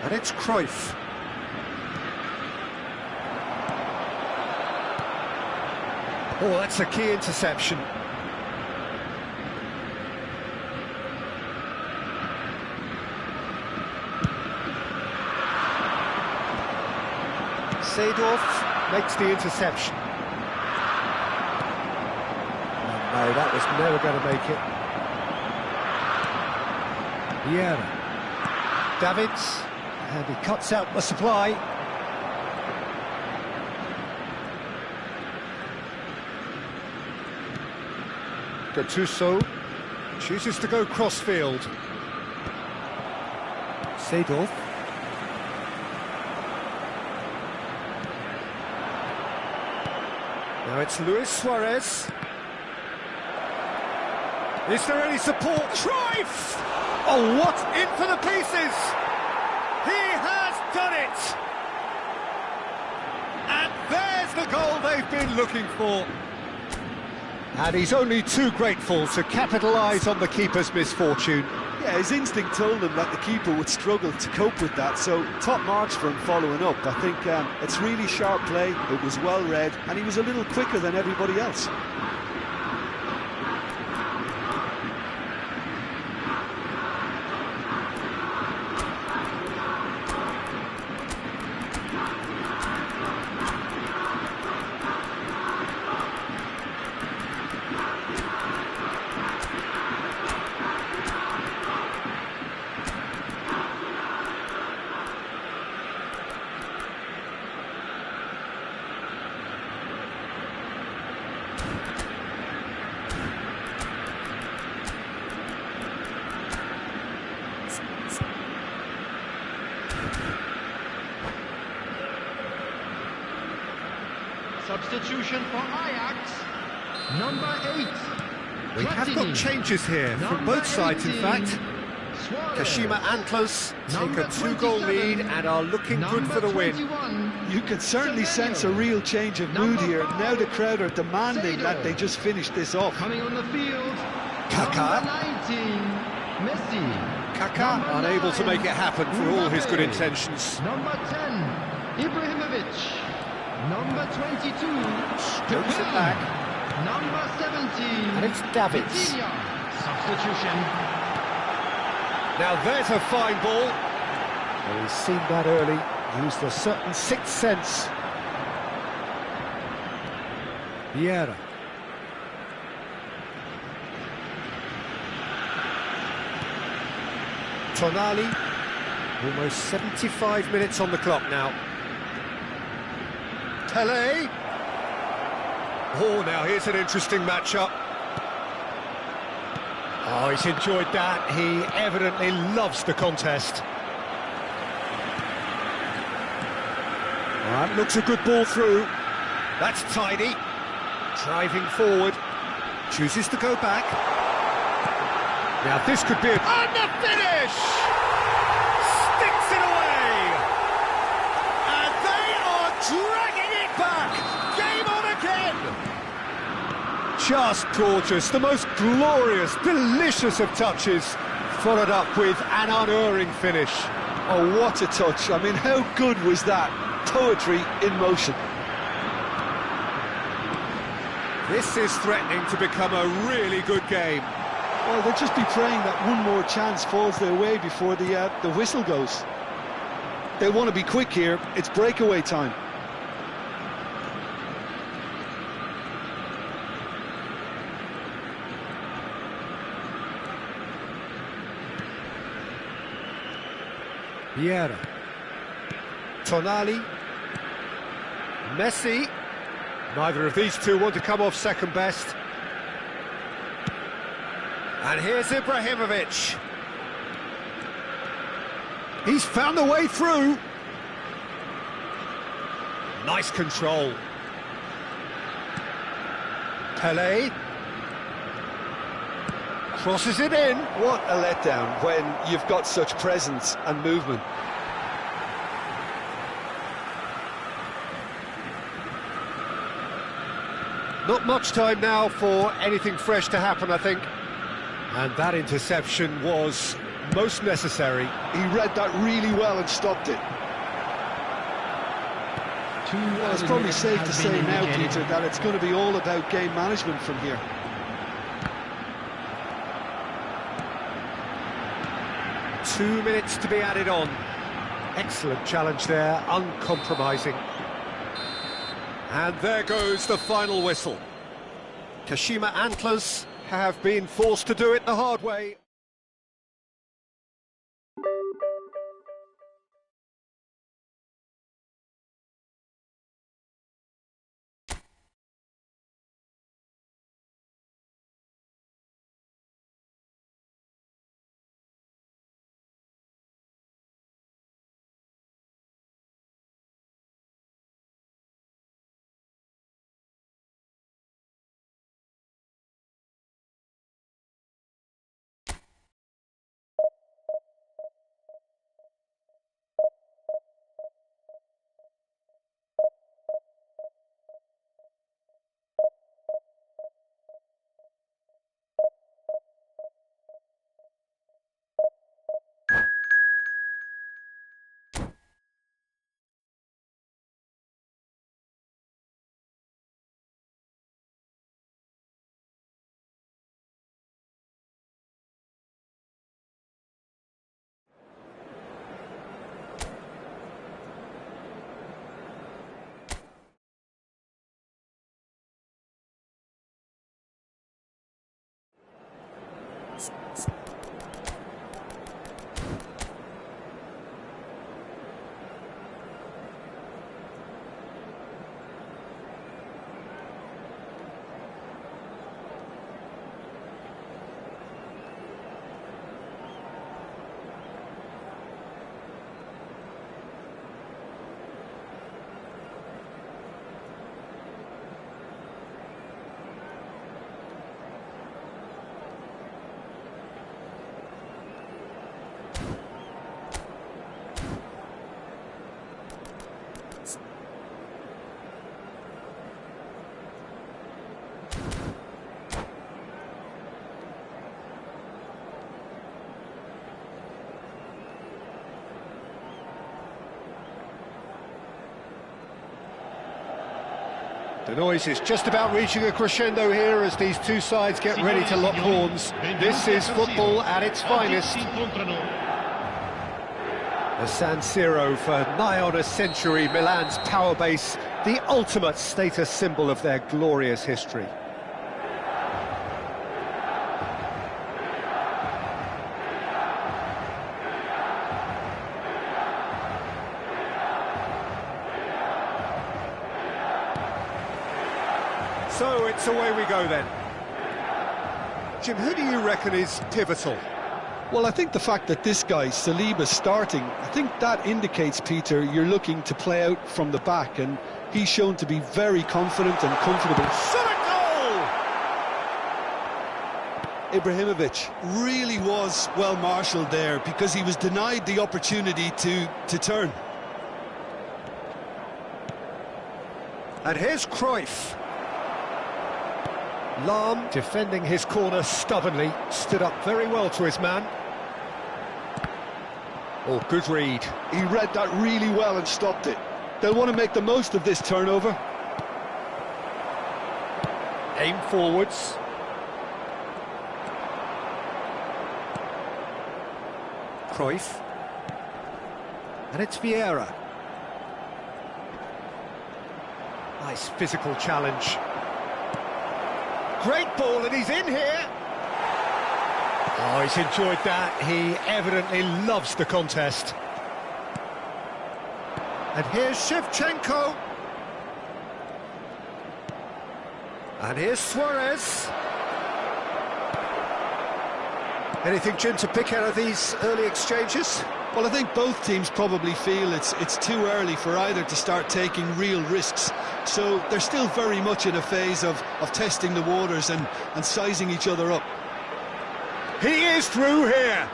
And it's Cruyff. Oh, that's a key interception. Seedorf makes the interception. Oh, no, that was never going to make it. Vieira. Davids. And he cuts out the supply. Gattuso chooses to go crossfield. Seedorf. Now it's Luis Suarez. Is there any support? Cruyff! Oh, what? In for the pieces! He has done it! And there's the goal they've been looking for. And he's only too grateful to capitalise on the keeper's misfortune. Yeah, his instinct told him that the keeper would struggle to cope with that, so top marks for him following up. I think it's really sharp play, it was well read, and he was a little quicker than everybody else. Substitution for Ajax, number 8. We have got changes here from both sides, in fact. Kashima Antlers take a 2-goal lead and are looking good for the win. You can certainly sense a real change of mood here. Now the crowd are demanding that they just finish this off. Coming on the field, Kaká. number 19, Messi. Kaká unable to make it happen for all his good intentions. Number 10, Ibrahimovic. Number 22, Strokes it back. Number 17, And it's Davids. Vitinha. Substitution. Now there's a fine ball. Well, he's seen that early, used a certain sixth sense. Vieira. Tonali. Almost 75 minutes on the clock now. Pele. Oh, now here's an interesting matchup. Oh, he's enjoyed that. He evidently loves the contest. That looks a good ball through. That's tidy. Driving forward. Chooses to go back. Now this could be a... And the finish! Sticks it away! And they are dragging it back! Game on again! Just gorgeous, the most glorious, delicious of touches, followed up with an unerring finish. Oh, what a touch. I mean, how good was that? Poetry in motion. This is threatening to become a really good game. Well, they'll just be praying that one more chance falls their way before the whistle goes. They want to be quick here. It's breakaway time. Vieira. Tonali. Messi. Neither of these two want to come off second best. And here's Ibrahimovic. He's found the way through. Nice control. Pele. Crosses it in. What a letdown when you've got such presence and movement. Not much time now for anything fresh to happen, I think. And that interception was most necessary. He read that really well and stopped it. Well, it's probably safe to say now, Peter, that it's going to be all about game management from here. Two minutes to be added on. Excellent challenge there, uncompromising. And there goes the final whistle. Kashima Antlers have been forced to do it the hard way. The noise is just about reaching a crescendo here as these two sides get ready to lock horns. This is football at its finest. The San Siro for nigh on a century, Milan's power base, the ultimate status symbol of their glorious history. So it's away we go then. Jim, who do you reckon is pivotal? Well, I think the fact that this guy, Saliba's starting, I think that indicates, Peter, you're looking to play out from the back, and he's shown to be very confident and comfortable. Shot a goal! Ibrahimovic really was well marshalled there because he was denied the opportunity to turn. And here's Cruyff. Lahm, defending his corner stubbornly, stood up very well to his man. Oh, good read. He read that really well and stopped it. They'll want to make the most of this turnover. Aim forwards. Cruyff. And it's Vieira. Nice physical challenge. Great ball, and he's in here. Oh, he's enjoyed that. He evidently loves the contest. And here's Shevchenko. And here's Suarez. Anything, Jim, to pick out of these early exchanges? Well, I think both teams probably feel it's too early for either to start taking real risks. So they're still very much in a phase of testing the waters and sizing each other up. He is through here.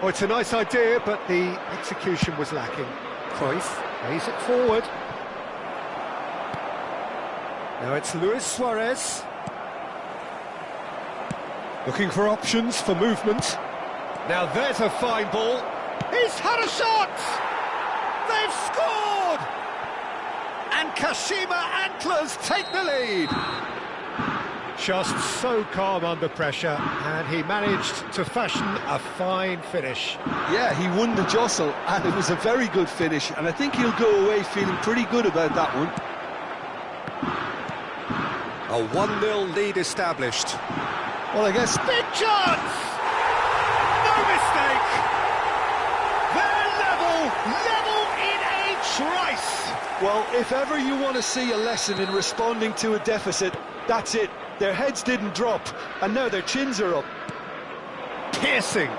Oh, it's a nice idea, but the execution was lacking. Cruyff plays it forward. Now it's Luis Suarez. Looking for options for movement. Now there's a fine ball. He's had a shot! They've scored! And Kashima Antlers take the lead. Just so calm under pressure, and he managed to fashion a fine finish. Yeah, he won the jostle, and it was a very good finish, and I think he'll go away feeling pretty good about that one. A 1-0 lead established. Well, I guess... Big chance! No mistake! They're level in a trice! Well, if ever you want to see a lesson in responding to a deficit, that's it. Their heads didn't drop, and now their chins are up. Piercing,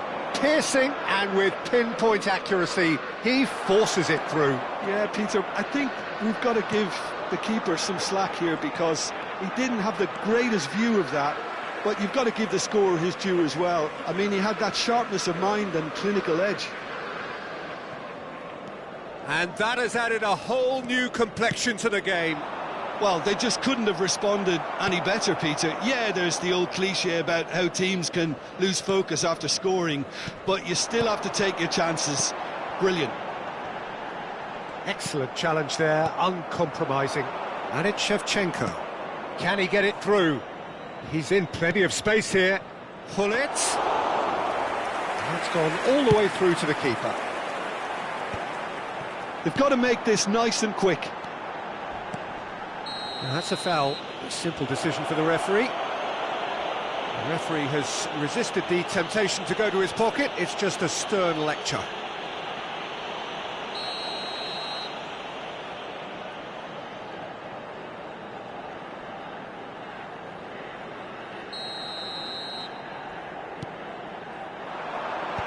and with pinpoint accuracy, he forces it through. Yeah, Peter, I think we've got to give the keeper some slack here because he didn't have the greatest view of that, but you've got to give the scorer his due as well. I mean, he had that sharpness of mind and clinical edge. And that has added a whole new complexion to the game. Well, they just couldn't have responded any better, Peter. Yeah, there's the old cliche about how teams can lose focus after scoring, but you still have to take your chances. Brilliant. Excellent challenge there, uncompromising. And it's Shevchenko. Can he get it through? He's in plenty of space here. Pull it. That's gone all the way through to the keeper. They've got to make this nice and quick. Now that's a foul. A simple decision for the referee. The referee has resisted the temptation to go to his pocket. It's just a stern lecture.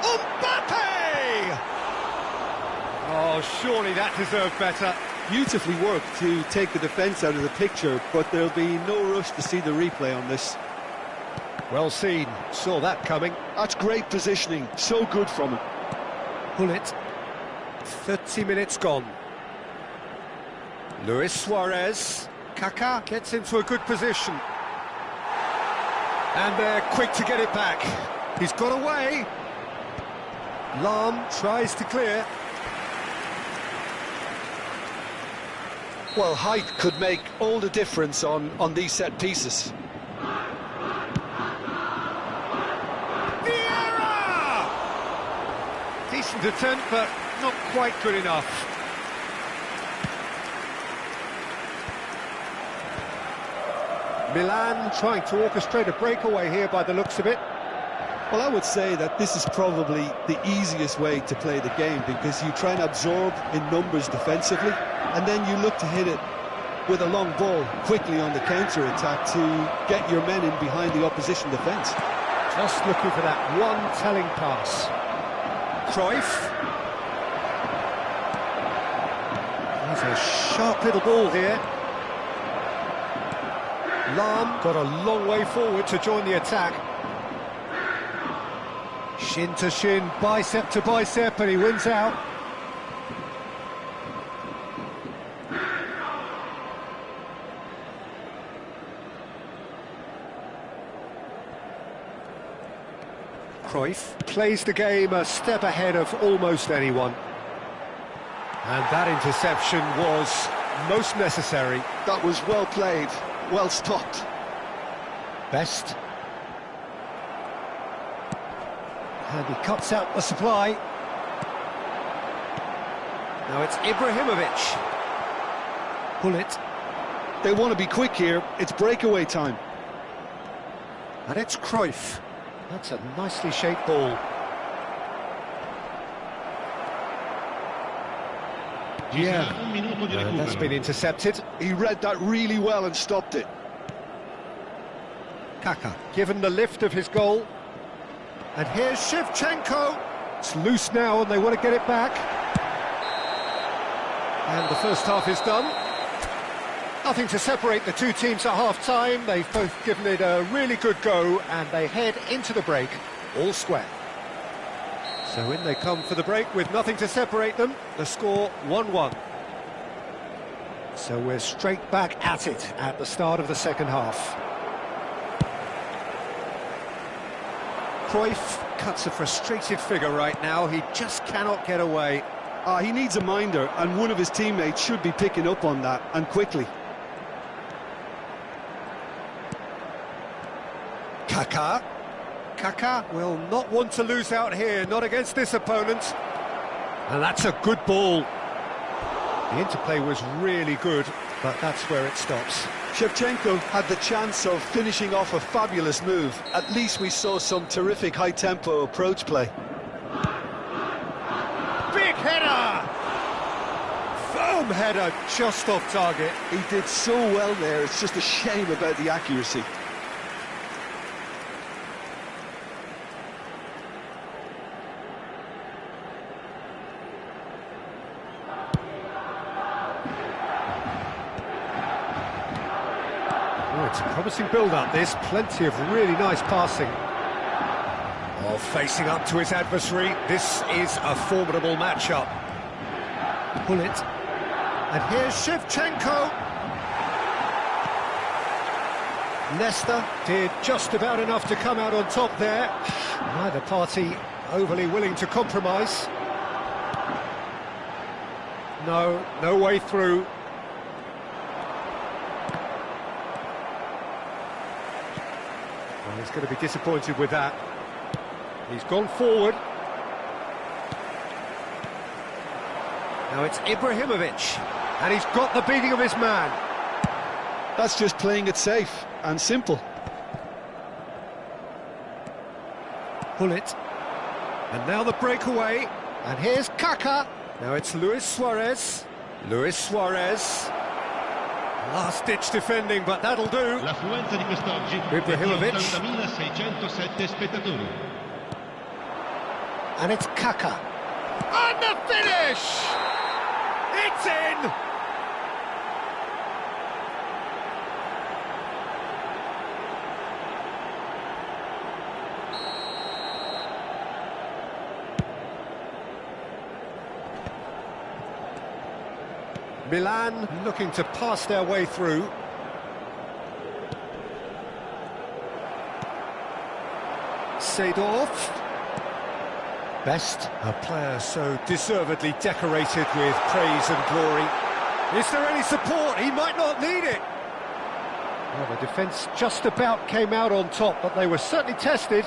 Mbappe! Oh, surely that deserved better. Beautifully worked to take the defence out of the picture, but there'll be no rush to see the replay on this. Well seen, saw that coming. That's great positioning, so good from him. Pull it. 30 minutes gone. Luis Suarez. Kaká gets into a good position. And they're quick to get it back. He's got away. Lahm tries to clear. Well, height could make all the difference on these set pieces. Vieira! Decent attempt, but not quite good enough. Milan trying to orchestrate a breakaway here by the looks of it. Well, I would say that this is probably the easiest way to play the game, because you try and absorb in numbers defensively, and then you look to hit it with a long ball quickly on the counter-attack to get your men in behind the opposition defence. Just looking for that one telling pass. Cruyff. He's a sharp little ball here. Lahm got a long way forward to join the attack. Shin to shin, bicep to bicep, and he wins out. Cruyff plays the game a step ahead of almost anyone. And that interception was most necessary. That was well played, well stopped. Best. And he cuts out the supply. Now it's Ibrahimovic. Pull it. They want to be quick here, it's breakaway time. And it's Cruyff. That's a nicely shaped ball. Yeah, that's been intercepted. He read that really well and stopped it. Kaka, given the lift of his goal. And here's Shevchenko. It's loose now and they want to get it back. And the first half is done. Nothing to separate the two teams at half-time. They've both given it a really good go and they head into the break, all square. So in they come for the break with nothing to separate them. The score 1-1. So we're straight back at it at the start of the second half. Cruyff cuts a frustrated figure right now. He just cannot get away. He needs a minder, and one of his teammates should be picking up on that, and quickly. Kaka. Kaka will not want to lose out here, not against this opponent. And that's a good ball. The interplay was really good, but that's where it stops. Shevchenko had the chance of finishing off a fabulous move. At least we saw some terrific high-tempo approach play. Big header! Firm header, just off target. He did so well there, it's just a shame about the accuracy. Oh, it's a promising build-up, this. Plenty of really nice passing. Oh, facing up to his adversary. This is a formidable matchup. Pull it. And here's Shevchenko. Leicester did just about enough to come out on top there. Neither party overly willing to compromise. No way through. Well, he's going to be disappointed with that. He's gone forward. Now it's Ibrahimovic, and he's got the beating of his man. That's just playing it safe and simple. Pull it. And now the breakaway. And here's Kaka. Now it's Luis Suarez. Luis Suarez. Last-ditch defending, but that'll do. Ibrahimovic. And it's Kaka. And the finish! It's in! Milan looking to pass their way through. Seedorf. Best, a player so deservedly decorated with praise and glory. Is there any support? He might not need it. Well, the defence just about came out on top, but they were certainly tested.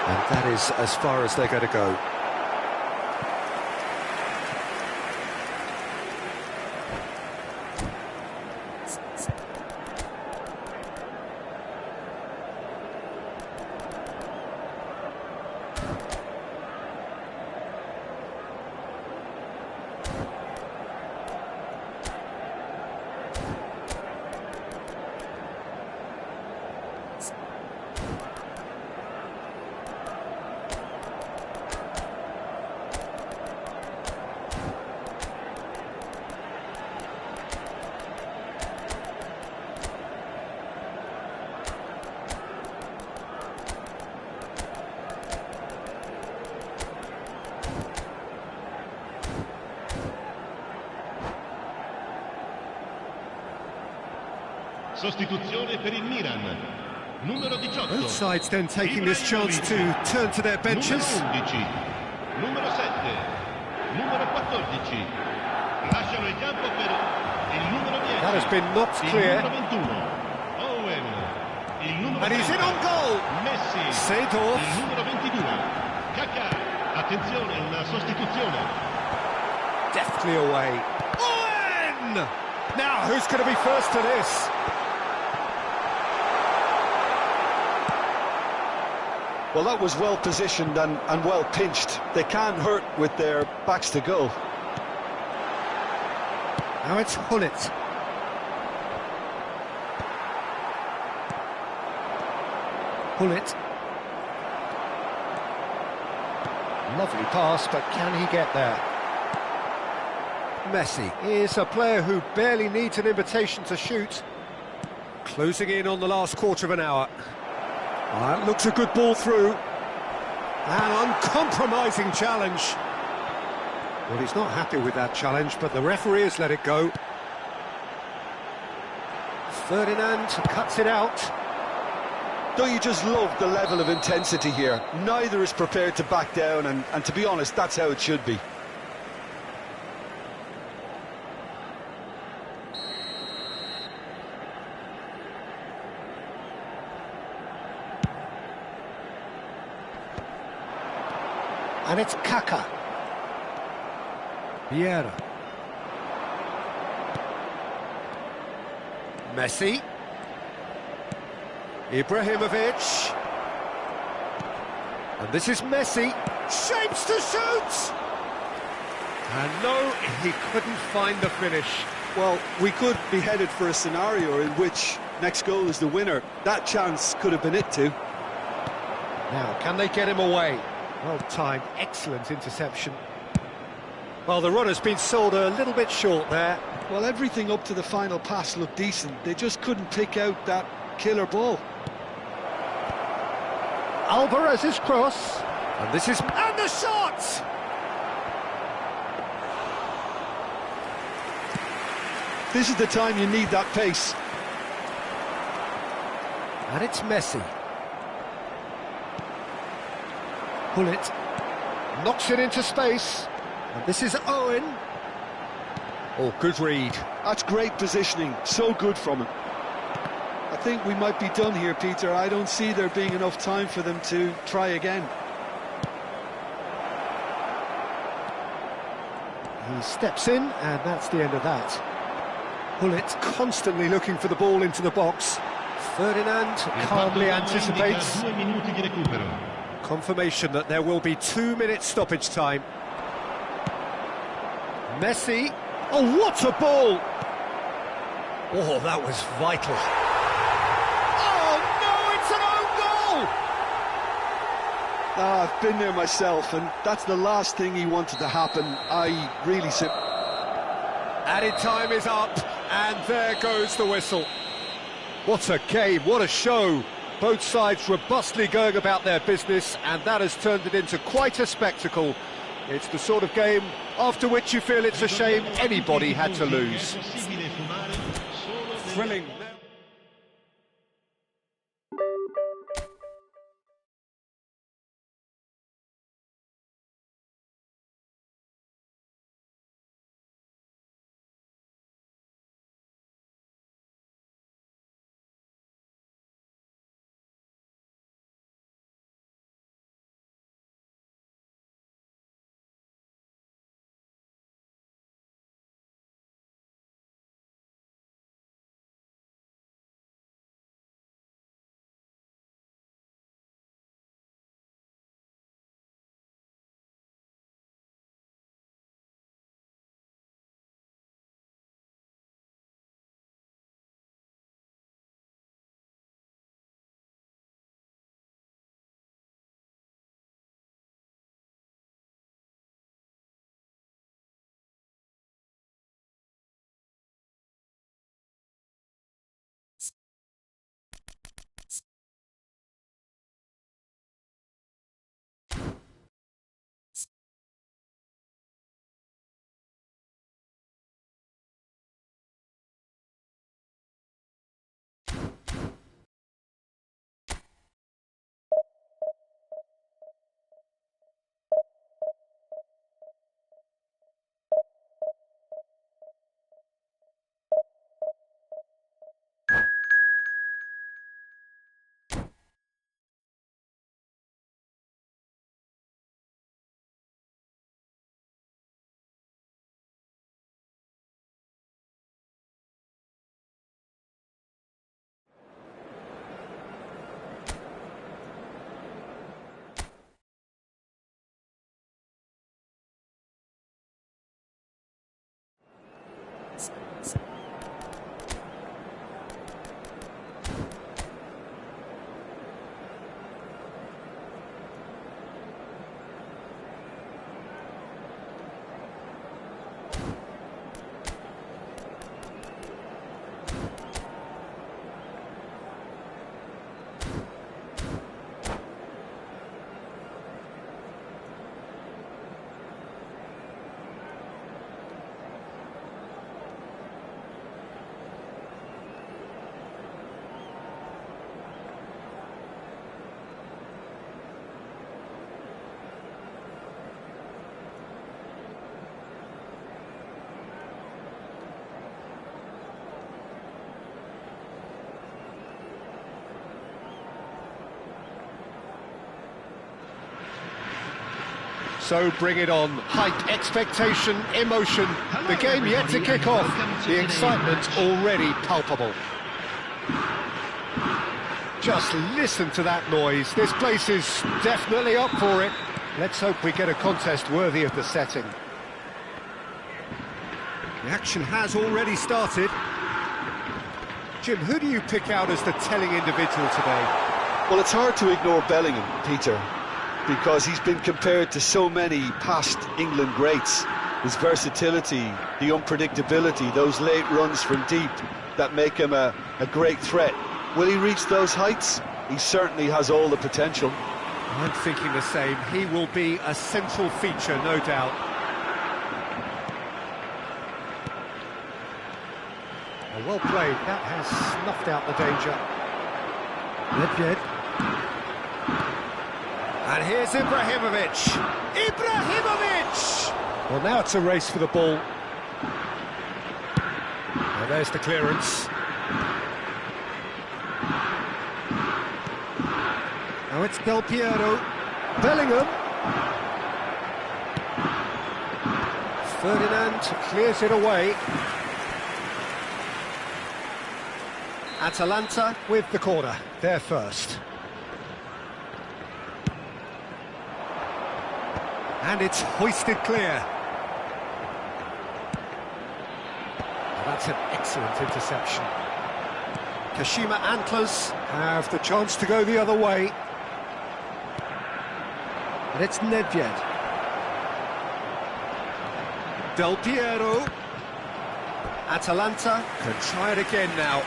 And that is as far as they're going to go. Sostituzione per il Milan. Numero 18. Both sides then taking this chance to turn to their benches. Numero 11. Numero 7. Numero 14. Lasciano il campo per il numero 10. That has been knocked clear. Il numero 21. Owen. Il numero And he's in 30. on goal. Messi. Seedorf. Il numero 22. Kaká. Attenzione, una sostituzione. Deftly away. Owen! Now, who's going to be first to this? Well, that was well positioned and well pinched. They can't hurt with their backs to goal. Now it's Hullet. Hullet. Lovely pass, but can he get there? Messi is a player who barely needs an invitation to shoot. Closing in on the last quarter of an hour. That looks a good ball through. An uncompromising challenge. Well, he's not happy with that challenge, but the referee has let it go. Ferdinand cuts it out. Don't you just love the level of intensity here? Neither is prepared to back down, and to be honest, that's how it should be. And it's Kaká. Vieira. Messi. Ibrahimovic. And this is Messi. Shapes to shoot! And no, he couldn't find the finish. Well, we could be headed for a scenario in which next goal is the winner. That chance could have been it too. Now, can they get him away? Well timed, excellent interception. Well, the runner's been sold a little bit short there. Well, everything up to the final pass looked decent. They just couldn't pick out that killer ball. Alvarez's cross. And this is... And the shot! This is the time you need that pace. And it's Messi. Hullet knocks it into space. And this is Owen. Oh, good read. That's great positioning. So good from him. I think we might be done here, Peter. I don't see there being enough time for them to try again. He steps in, and that's the end of that. Hullet constantly looking for the ball into the box. Ferdinand calmly anticipates. Confirmation that there will be 2 minutes stoppage time. Messi. Oh, what a ball! Oh, that was vital. Oh, no, it's an own goal! I've been there myself, and that's the last thing he wanted to happen. I really... Added time is up, and there goes the whistle. What a game, what a show. Both sides robustly going about their business, and that has turned it into quite a spectacle. It's the sort of game after which you feel it's a shame anybody had to lose. Thrilling. So bring it on. Hype, expectation, emotion. The game yet to kick off. The excitement already palpable. Just listen to that noise. This place is definitely up for it. Let's hope we get a contest worthy of the setting. The action has already started. Jim, who do you pick out as the telling individual today? Well, it's hard to ignore Bellingham, Peter, because he's been compared to so many past England greats. His versatility, the unpredictability, those late runs from deep that make him a great threat. Will he reach those heights? He certainly has all the potential. I'm thinking the same. He will be a central feature, no doubt. Well played. That has snuffed out the danger. Nedved. And here's Ibrahimovic. Ibrahimovic! Well, now it's a race for the ball. Well, there's the clearance. Now it's Del Piero. Bellingham. Ferdinand clears it away. Atalanta with the corner, they're first. And it's hoisted clear. Well, that's an excellent interception. Kashima Antlers have the chance to go the other way. And it's Nedved. Del Piero. Atalanta can try it again now.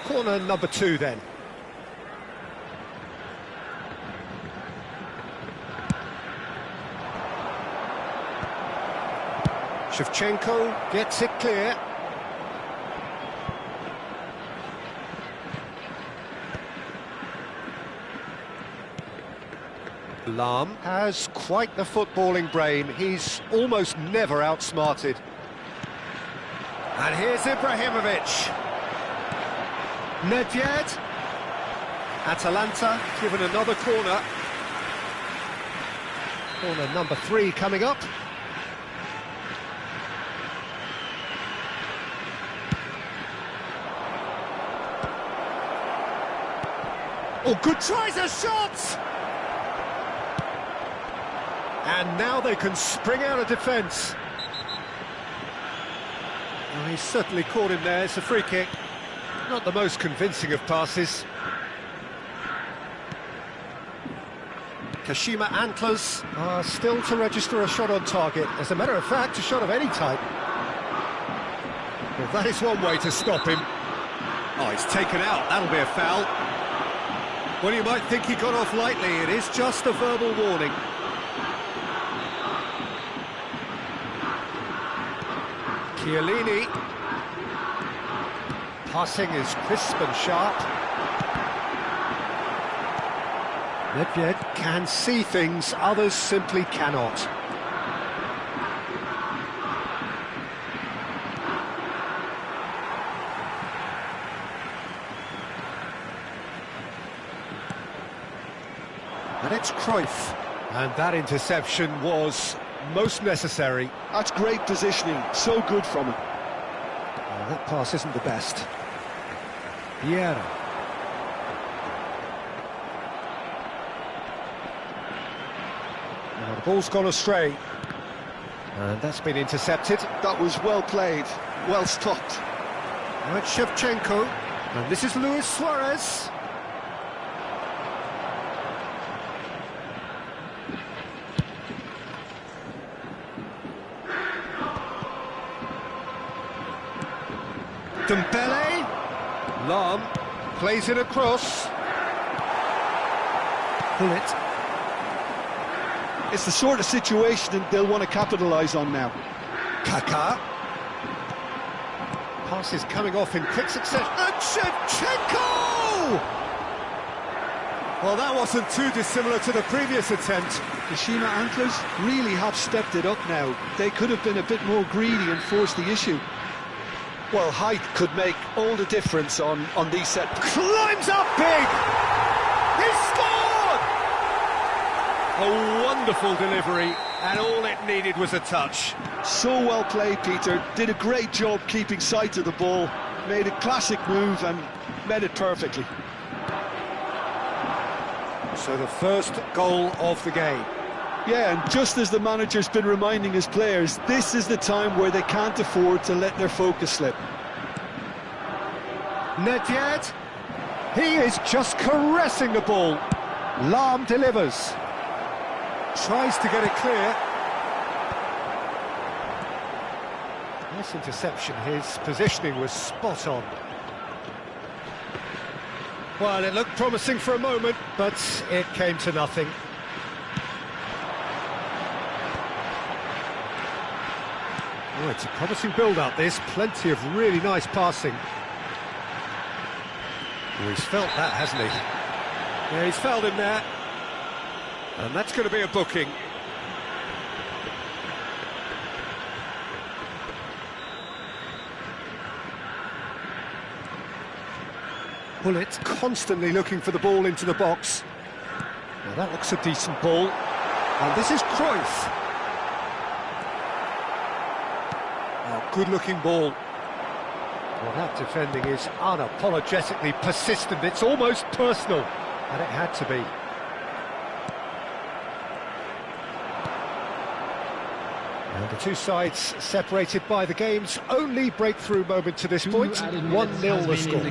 Corner number 2 then. Shevchenko gets it clear. Lahm has quite the footballing brain. He's almost never outsmarted. And here's Ibrahimovic. Nedved. Atalanta given another corner. Corner number 3 coming up. Oh, good tries a shot! And now they can spring out of defence. Well, he's certainly caught him there. It's a free kick. Not the most convincing of passes. Kashima Antlers are still to register a shot on target. As a matter of fact, a shot of any type. Well, that is one way to stop him. Oh, he's taken out. That'll be a foul. Well, you might think he got off lightly. It is just a verbal warning. Chiellini. Passing is crisp and sharp. Nedved can see things others simply cannot. And it's Cruyff. And that interception was most necessary. That's great positioning, so good from him. Well, that pass isn't the best. Vieira. Now the ball's gone astray. And that's been intercepted. That was well played, well stopped. Now it's Shevchenko. And this is Luis Suarez. Dembele. Lahm plays it across. Bullet. It's the sort of situation that they'll want to capitalise on now. Kaká. Pass is coming off in quick succession. And Shevchenko! Well, that wasn't too dissimilar to the previous attempt. Kashima Antlers really have stepped it up now. They could have been a bit more greedy and forced the issue. Well, height could make all the difference on these set. Climbs up big! He scored! A wonderful delivery, and all it needed was a touch. So well played, Peter. Did a great job keeping sight of the ball, made a classic move and met it perfectly. So the first goal of the game. Yeah, and just as the manager's been reminding his players, this is the time where they can't afford to let their focus slip. Nedved, he is just caressing the ball. Lahm delivers. Tries to get it clear. Nice interception, his positioning was spot on. Well, it looked promising for a moment, but it came to nothing. Oh, it's a promising build-up, this. Plenty of really nice passing. Oh, he's felt that, hasn't he? Yeah, he's fouled him there. And that's going to be a booking. Bullet constantly looking for the ball into the box. Well, that looks a decent ball. And this is Cruyff. Oh, good-looking ball. Well, that defending is unapologetically persistent. It's almost personal. And it had to be. And the two sides separated by the game's only breakthrough moment to this point. 1-0 the score.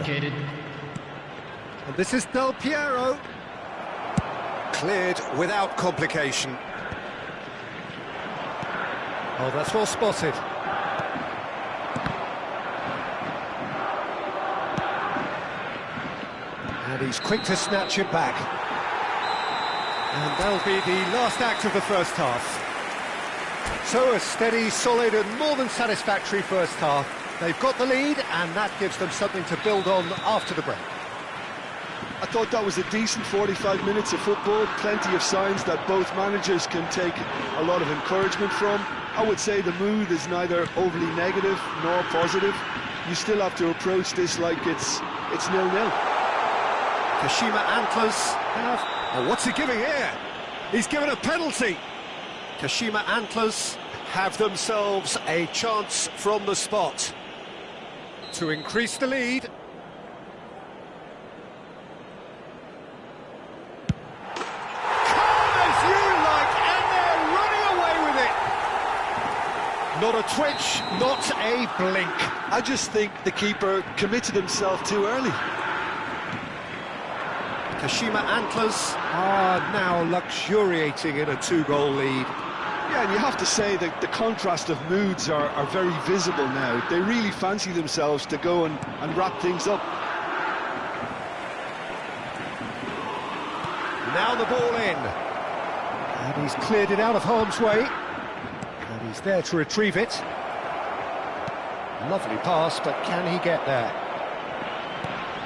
And this is Del Piero. Cleared without complication. Oh, that's well spotted. And he's quick to snatch it back. And that'll be the last act of the first half. So a steady, solid and more than satisfactory first half. They've got the lead and that gives them something to build on after the break. I thought that was a decent 45 minutes of football, plenty of signs that both managers can take a lot of encouragement from. I would say the mood is neither overly negative nor positive. You still have to approach this like it's 0-0. Kashima Antlers have... Oh, what's he giving here? He's given a penalty. Kashima Antlers have themselves a chance from the spot to increase the lead. Calm as you like, and they're running away with it. Not a twitch, not a blink. I just think the keeper committed himself too early. Kashima Antlers are now luxuriating in a 2-goal lead. Yeah, and you have to say that the contrast of moods are very visible now. They really fancy themselves to go and wrap things up. Now the ball in. And he's cleared it out of harm's way. And he's there to retrieve it. Lovely pass, but can he get there?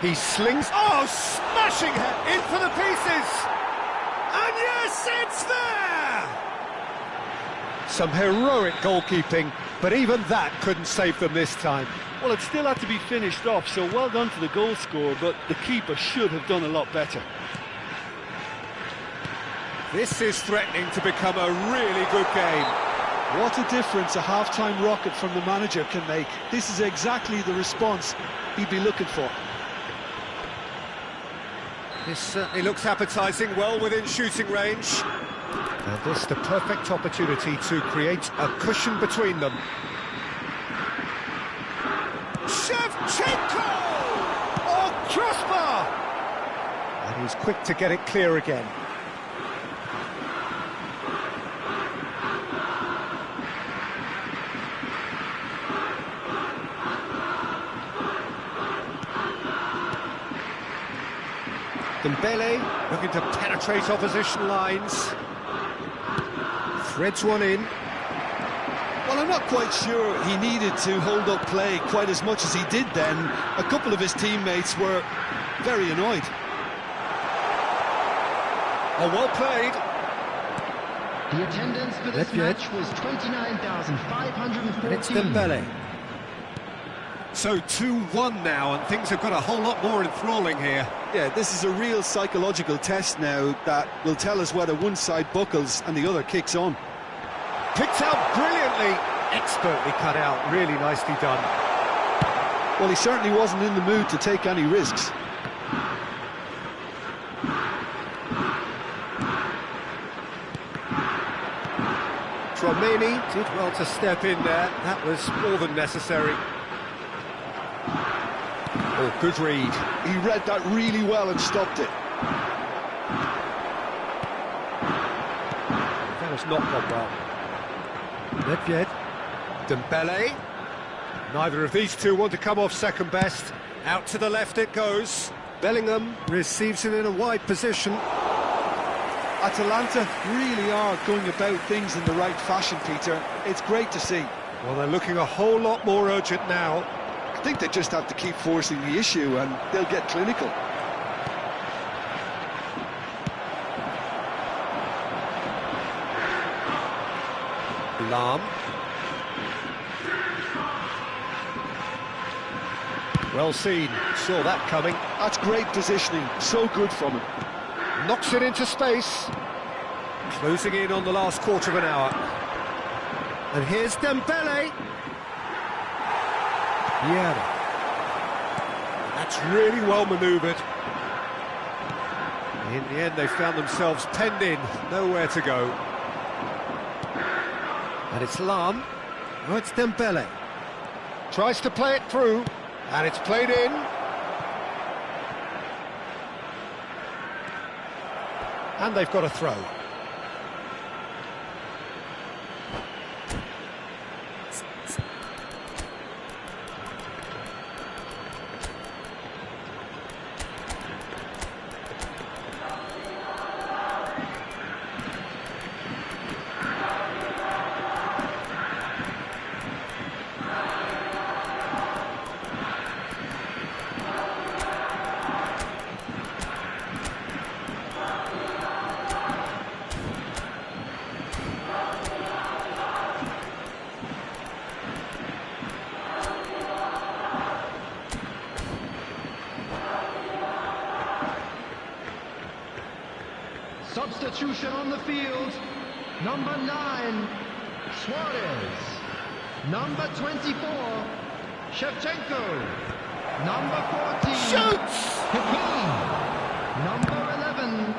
He slings... Oh, smashing it in for the pieces! And yes, it's there! Some heroic goalkeeping, but even that couldn't save them this time. Well, it still had to be finished off, so well done to the goal scorer, but the keeper should have done a lot better. This is threatening to become a really good game. What a difference a half-time rocket from the manager can make. This is exactly the response he'd be looking for. This certainly looks appetising, well within shooting range. And this the perfect opportunity to create a cushion between them. Shevchenko! Oh, crossbar! And he's quick to get it clear again. Dembele looking to penetrate opposition lines. Threads one in. Well, I'm not quite sure he needed to hold up play quite as much as he did then. A couple of his teammates were very annoyed. Oh, well played. The attendance for this match was 29,514. It's Dembele. So 2-1 now, and things have got a whole lot more enthralling here. Yeah, this is a real psychological test now that will tell us whether one side buckles and the other kicks on. Picked out brilliantly, expertly cut out, really nicely done. Well, he certainly wasn't in the mood to take any risks. Tromeni did well to step in there, that was more than necessary. Oh, good read. He read that really well and stopped it. That has not gone well. Nedved, Dembele. Neither of these two want to come off second best. Out to the left it goes. Bellingham receives it in a wide position. Atalanta really are going about things in the right fashion, Peter. It's great to see. Well, they're looking a whole lot more urgent now. I think they just have to keep forcing the issue and they'll get clinical. Lahm. Well seen, saw that coming. That's great positioning, so good from him. Knocks it into space. Closing in on the last quarter of an hour. And here's Dembele. Yeah. That's really well manoeuvred. In the end, they found themselves penned in, nowhere to go. And it's Lahm. Oh, it's Dembele. Tries to play it through, and it's played in. And they've got a throw. Substitution on the field. Number 9, Suarez. Number 24, Shevchenko. Number 14, Shoots! Hakim. Number 11,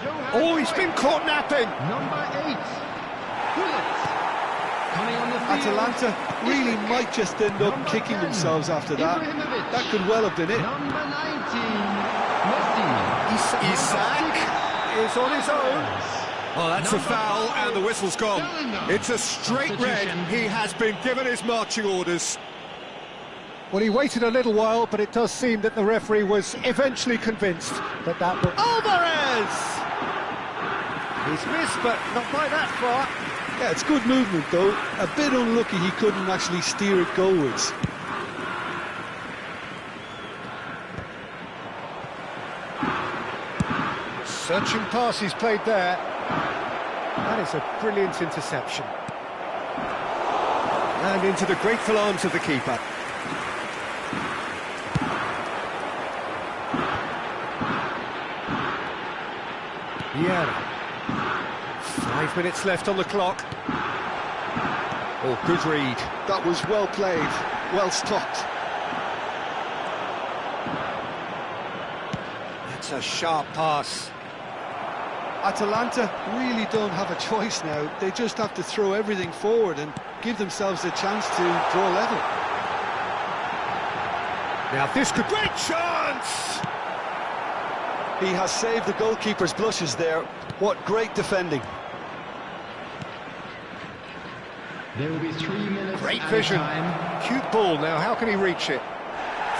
Johan. Oh, he's been caught napping. Number 8, Gullit. Coming on the field. Atalanta really might just end up Number kicking 10, themselves after that. Ibrahimovic. That could well have been it. Number 19, Messi. Isak is on his own. Oh, that's a foul, and the whistle's gone. It's a straight red. He has been given his marching orders. Well, he waited a little while, but it does seem that the referee was eventually convinced that that was... Alvarez! He's missed, but not by that far. Yeah, it's good movement though. A bit unlucky he couldn't actually steer it goalwards. Searching pass he's played there. That is a brilliant interception. And into the grateful arms of the keeper. Yeah. 5 minutes left on the clock. Oh, good read. That was well played, well stopped. That's a sharp pass. Atalanta really don't have a choice now. They just have to throw everything forward and give themselves a chance to draw level. Now this could... Great chance! He has saved the goalkeeper's blushes there. What great defending. There will be 3 minutes. Great at vision. time. Cute ball. Now how can he reach it?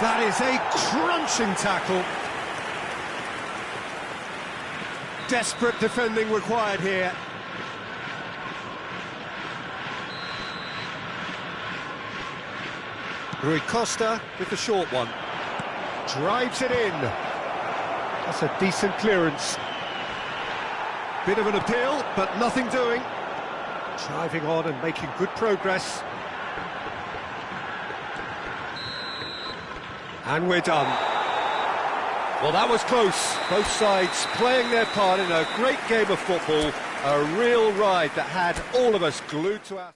That is a crunching tackle. Desperate defending required here. Rui Costa with the short one. Drives it in. That's a decent clearance. Bit of an appeal, but nothing doing. Driving on and making good progress. And we're done. Well, that was close. Both sides playing their part in a great game of football. A real ride that had all of us glued to our...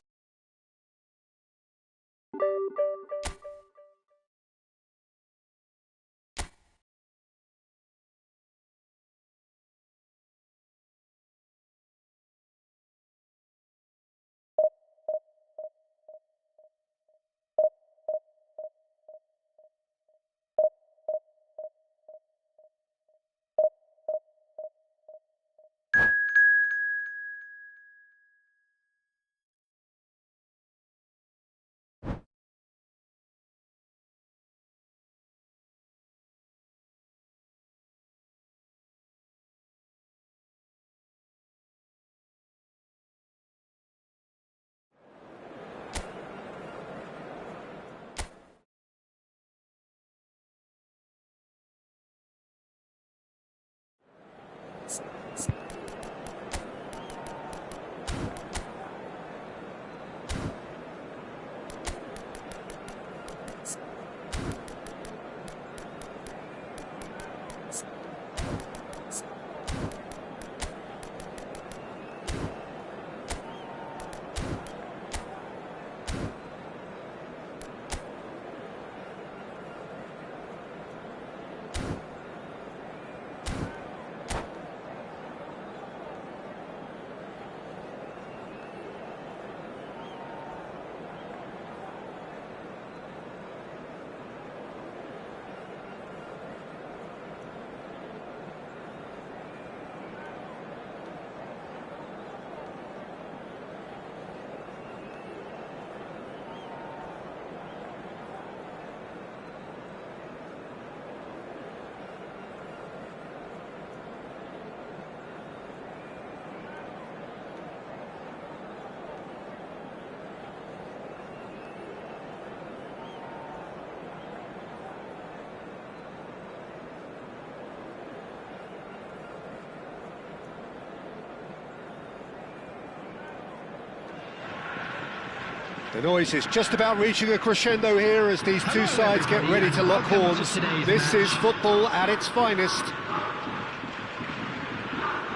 The noise is just about reaching a crescendo here as these two sides get ready to lock horns. This is football at its finest.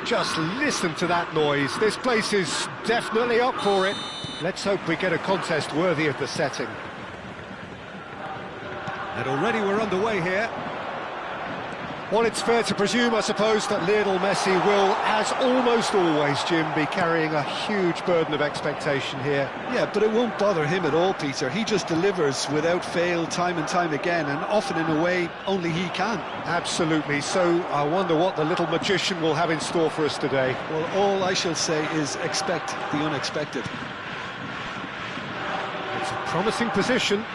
Just listen to that noise. This place is definitely up for it. Let's hope we get a contest worthy of the setting. And already we're underway here. Well, it's fair to presume, I suppose, that Lionel Messi will, as almost always, Jim, be carrying a huge burden of expectation here. Yeah, but it won't bother him at all, Peter. He just delivers without fail time and time again, and often in a way only he can. Absolutely. So I wonder what the little magician will have in store for us today. Well, all I shall say is expect the unexpected. It's a promising position.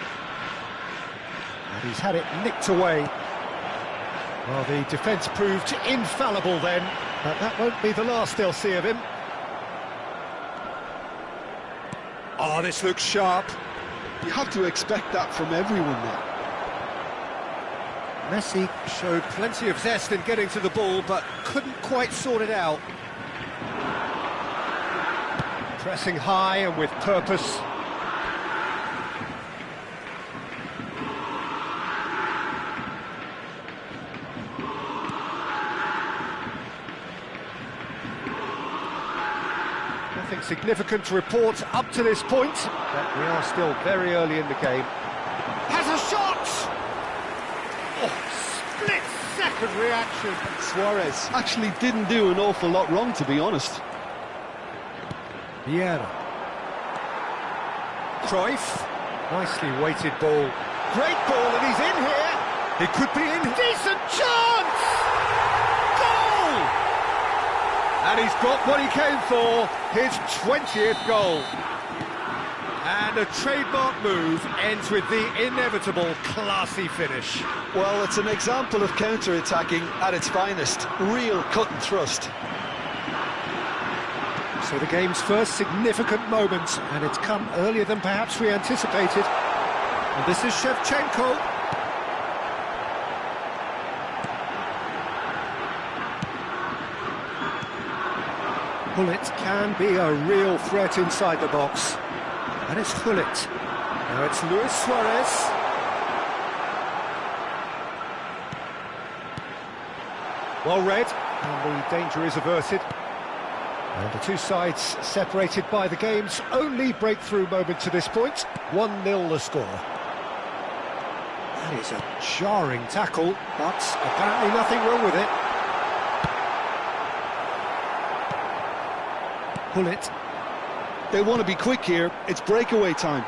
And he's had it nicked away. Well, the defence proved infallible then, but that won't be the last they'll see of him. Oh, this looks sharp. You have to expect that from everyone now. Messi showed plenty of zest in getting to the ball, but couldn't quite sort it out. Pressing high and with purpose. Nothing significant to report up to this point, but we are still very early in the game. Has a shot! Oh, split-second reaction. Suarez actually didn't do an awful lot wrong, to be honest. Vieira. Cruyff. Nicely weighted ball. Great ball, and he's in here. He could be in. Decent chance! Goal! And he's got what he came for, his 20th goal. And a trademark move ends with the inevitable classy finish. Well, it's an example of counter-attacking at its finest. Real cut and thrust. So the game's first significant moment, and it's come earlier than perhaps we anticipated. And this is Shevchenko. Hullet can be a real threat inside the box. And it's Hullet. Now it's Luis Suarez. Well read, and the danger is averted. And the two sides separated by the game's only breakthrough moment to this point. 1-0 the score. That is a jarring tackle, but apparently nothing wrong with it. Pull it. They want to be quick here. It's breakaway time.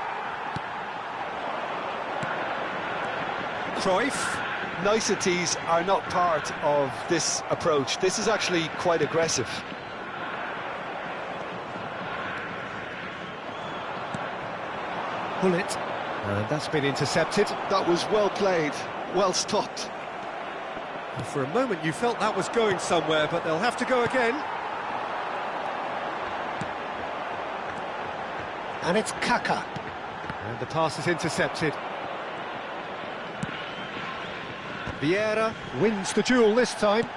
Cruyff. Niceties are not part of this approach. This is actually quite aggressive. Pull it. And that's been intercepted. That was well played, well stopped. For a moment you felt that was going somewhere, but they'll have to go again. And it's Kaka. And the pass is intercepted. Vieira wins the duel this time.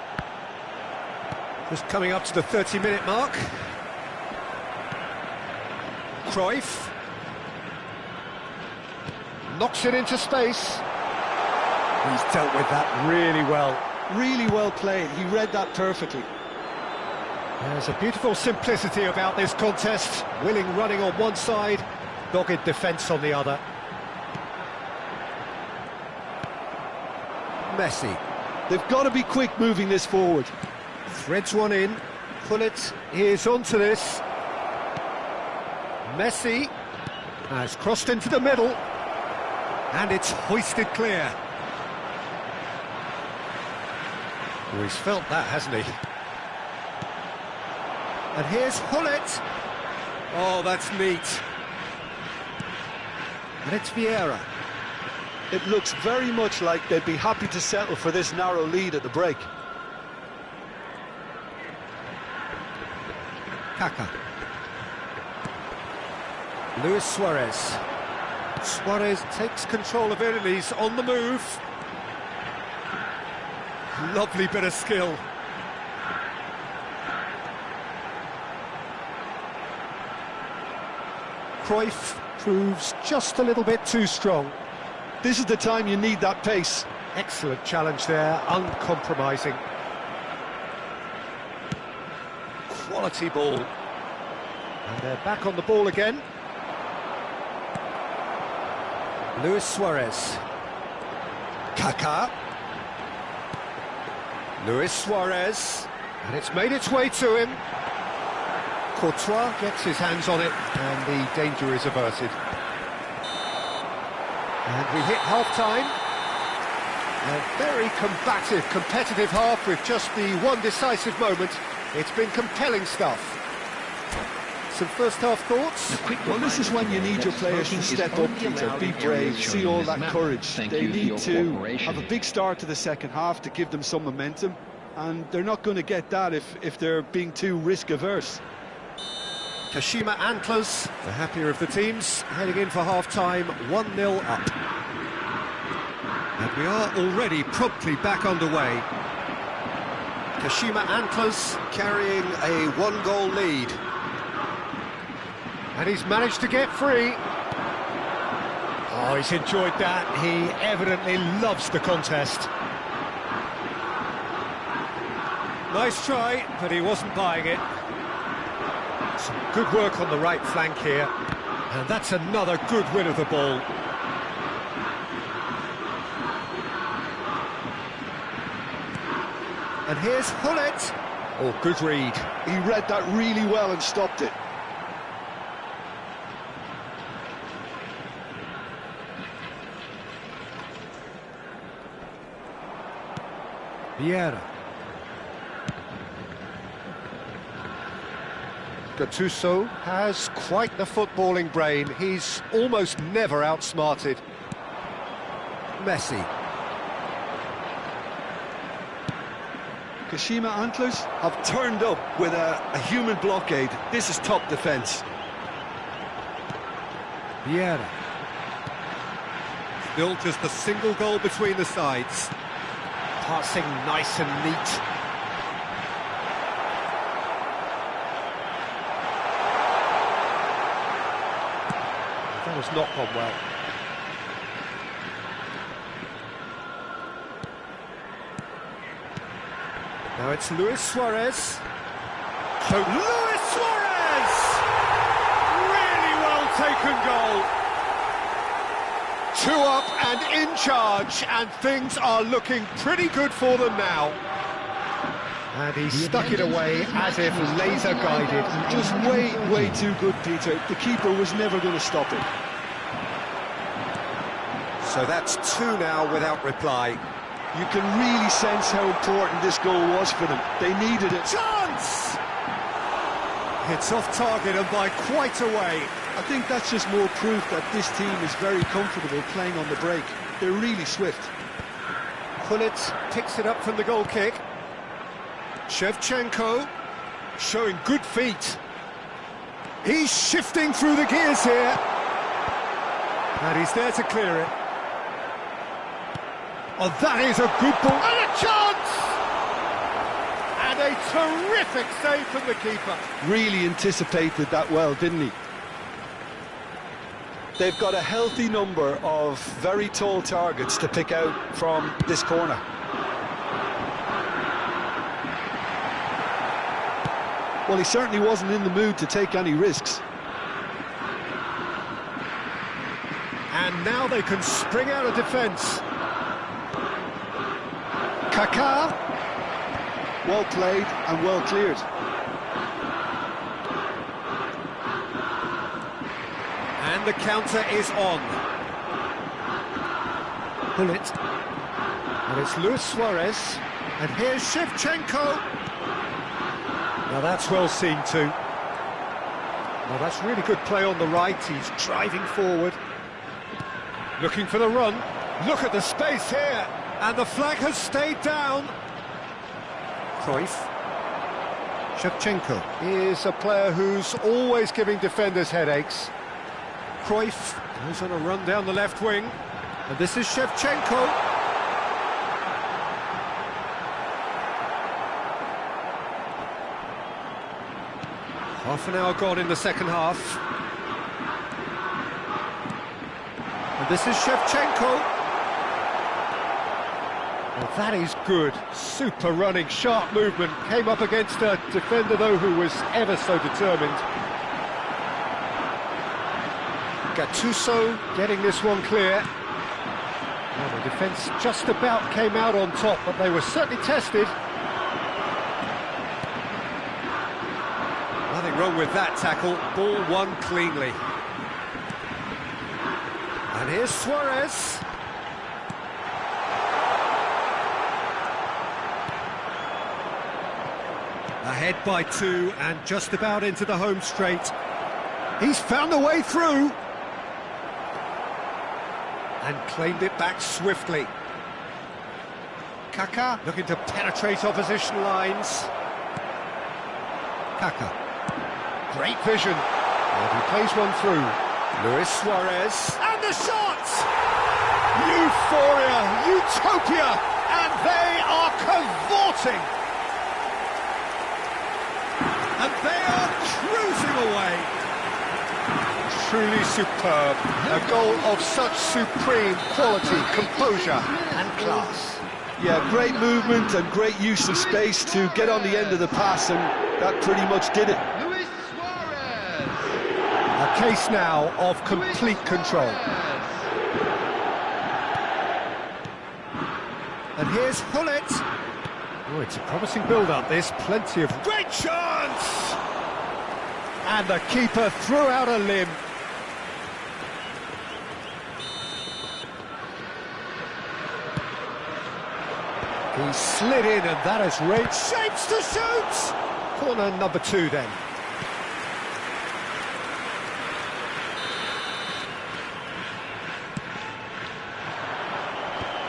Just coming up to the 30-minute mark. Cruyff. Knocks it into space. He's dealt with that really well. Really well played. He read that perfectly. There's a beautiful simplicity about this contest. Willing running on one side, dogged defence on the other. Messi. They've got to be quick moving this forward. Threads one in. Pullet is onto this. Messi has crossed into the middle. And it's hoisted clear. Oh, he's felt that, hasn't he? And here's Hullet. Oh, that's neat. And it's Vieira. It looks very much like they'd be happy to settle for this narrow lead at the break. Kaka. Luis Suarez. Suarez takes control of it and he's on the move. Lovely bit of skill. Cruyff proves just a little bit too strong. This is the time you need that pace. Excellent challenge there, uncompromising. Quality ball. And they're back on the ball again. Luis Suarez. Kaka. Luis Suarez. And it's made its way to him. Courtois gets his hands on it, and the danger is averted. And we hit half-time. A very combative, competitive half with just the one decisive moment. It's been compelling stuff. Some first-half thoughts? Well, this is when you need your players to step up, Peter, be brave, see all that courage. They need to have a big start to the second half to give them some momentum, and they're not going to get that if they're being too risk-averse. Kashima Antlers, the happier of the teams, heading in for half-time, 1-0 up. And we are already promptly back underway. Kashima Antlers carrying a one-goal lead. And he's managed to get free. Oh, he's enjoyed that. He evidently loves the contest. Nice try, but he wasn't buying it. Some good work on the right flank here. And that's another good win of the ball. And here's Hullet. Oh, good read. He read that really well and stopped it. Vieira. Gattuso has quite the footballing brain. He's almost never outsmarted. Messi. Kashima Antlers have turned up with a human blockade. This is top defence. Vieira. Still just a single goal between the sides. Passing nice and neat. That was not gone well. Now it's Luis Suarez. So Luis Suarez! Really well taken goal. 2 up and in charge, and things are looking pretty good for them now. And he stuck it away as if laser-guided. Just way too good, Peter. The keeper was never going to stop it. So that's 2 now without reply. You can really sense how important this goal was for them. They needed it. Chance! It's off target and by quite a way. I think that's just more proof that this team is very comfortable playing on the break. They're really swift. Gullit picks it up from the goal kick. Shevchenko showing good feet. He's shifting through the gears here. And he's there to clear it. Oh, that is a good ball. And a chance! And a terrific save from the keeper. Really anticipated that well, didn't he? They've got a healthy number of very tall targets to pick out from this corner. Well, he certainly wasn't in the mood to take any risks. And now they can spring out of defence. Kaká. Well played and well cleared. And the counter is on. Gullit. And it's Luis Suarez. And here's Shevchenko. Now that's well seen too. Now that's really good play on the right. He's driving forward. Looking for the run. Look at the space here. And the flag has stayed down. Cruyff. Shevchenko is a player who's always giving defenders headaches. Cruyff goes on a run down the left wing. And this is Shevchenko. Half an hour gone in the second half. And this is Shevchenko. Well, that is good. Super running, sharp movement. Came up against a defender, though, who was ever so determined. Gattuso getting this one clear. Well, the defence just about came out on top, but they were certainly tested. Nothing wrong with that tackle. Ball won cleanly. And here's Suarez. Ahead by 2 and just about into the home straight. He's found a way through. And claimed it back swiftly. Kaká looking to penetrate opposition lines. Kaká. Great vision. And he plays one through. Luis Suarez. And the shot! Euphoria, utopia, and they are cavorting. And they are cruising away. Truly superb. A goal of such supreme quality, composure and class. Yeah, great movement and great use of space to get on the end of the pass, and that pretty much did it. Luis Suarez. A case now of complete control. And here's Gullit. Oh, it's a promising build-up, this. Plenty of... Great chance! And the keeper threw out a limb. He slid in, and that has raised shapes to shoot! Corner number 2, then.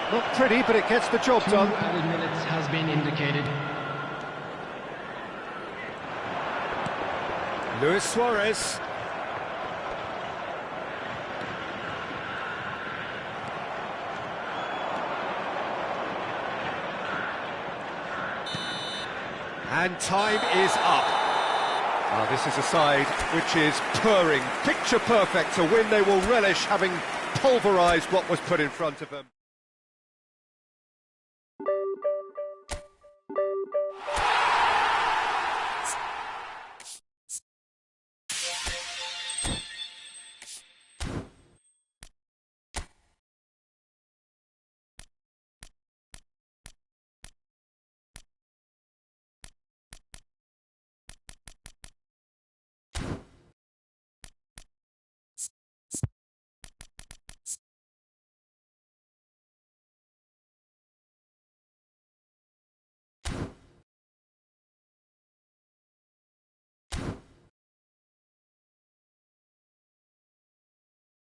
Not pretty, but it gets the job 2 done. added minutes has been indicated. Luis Suarez. And time is up. Now, this is a side which is purring, picture perfect, a win they will relish, having pulverised what was put in front of them.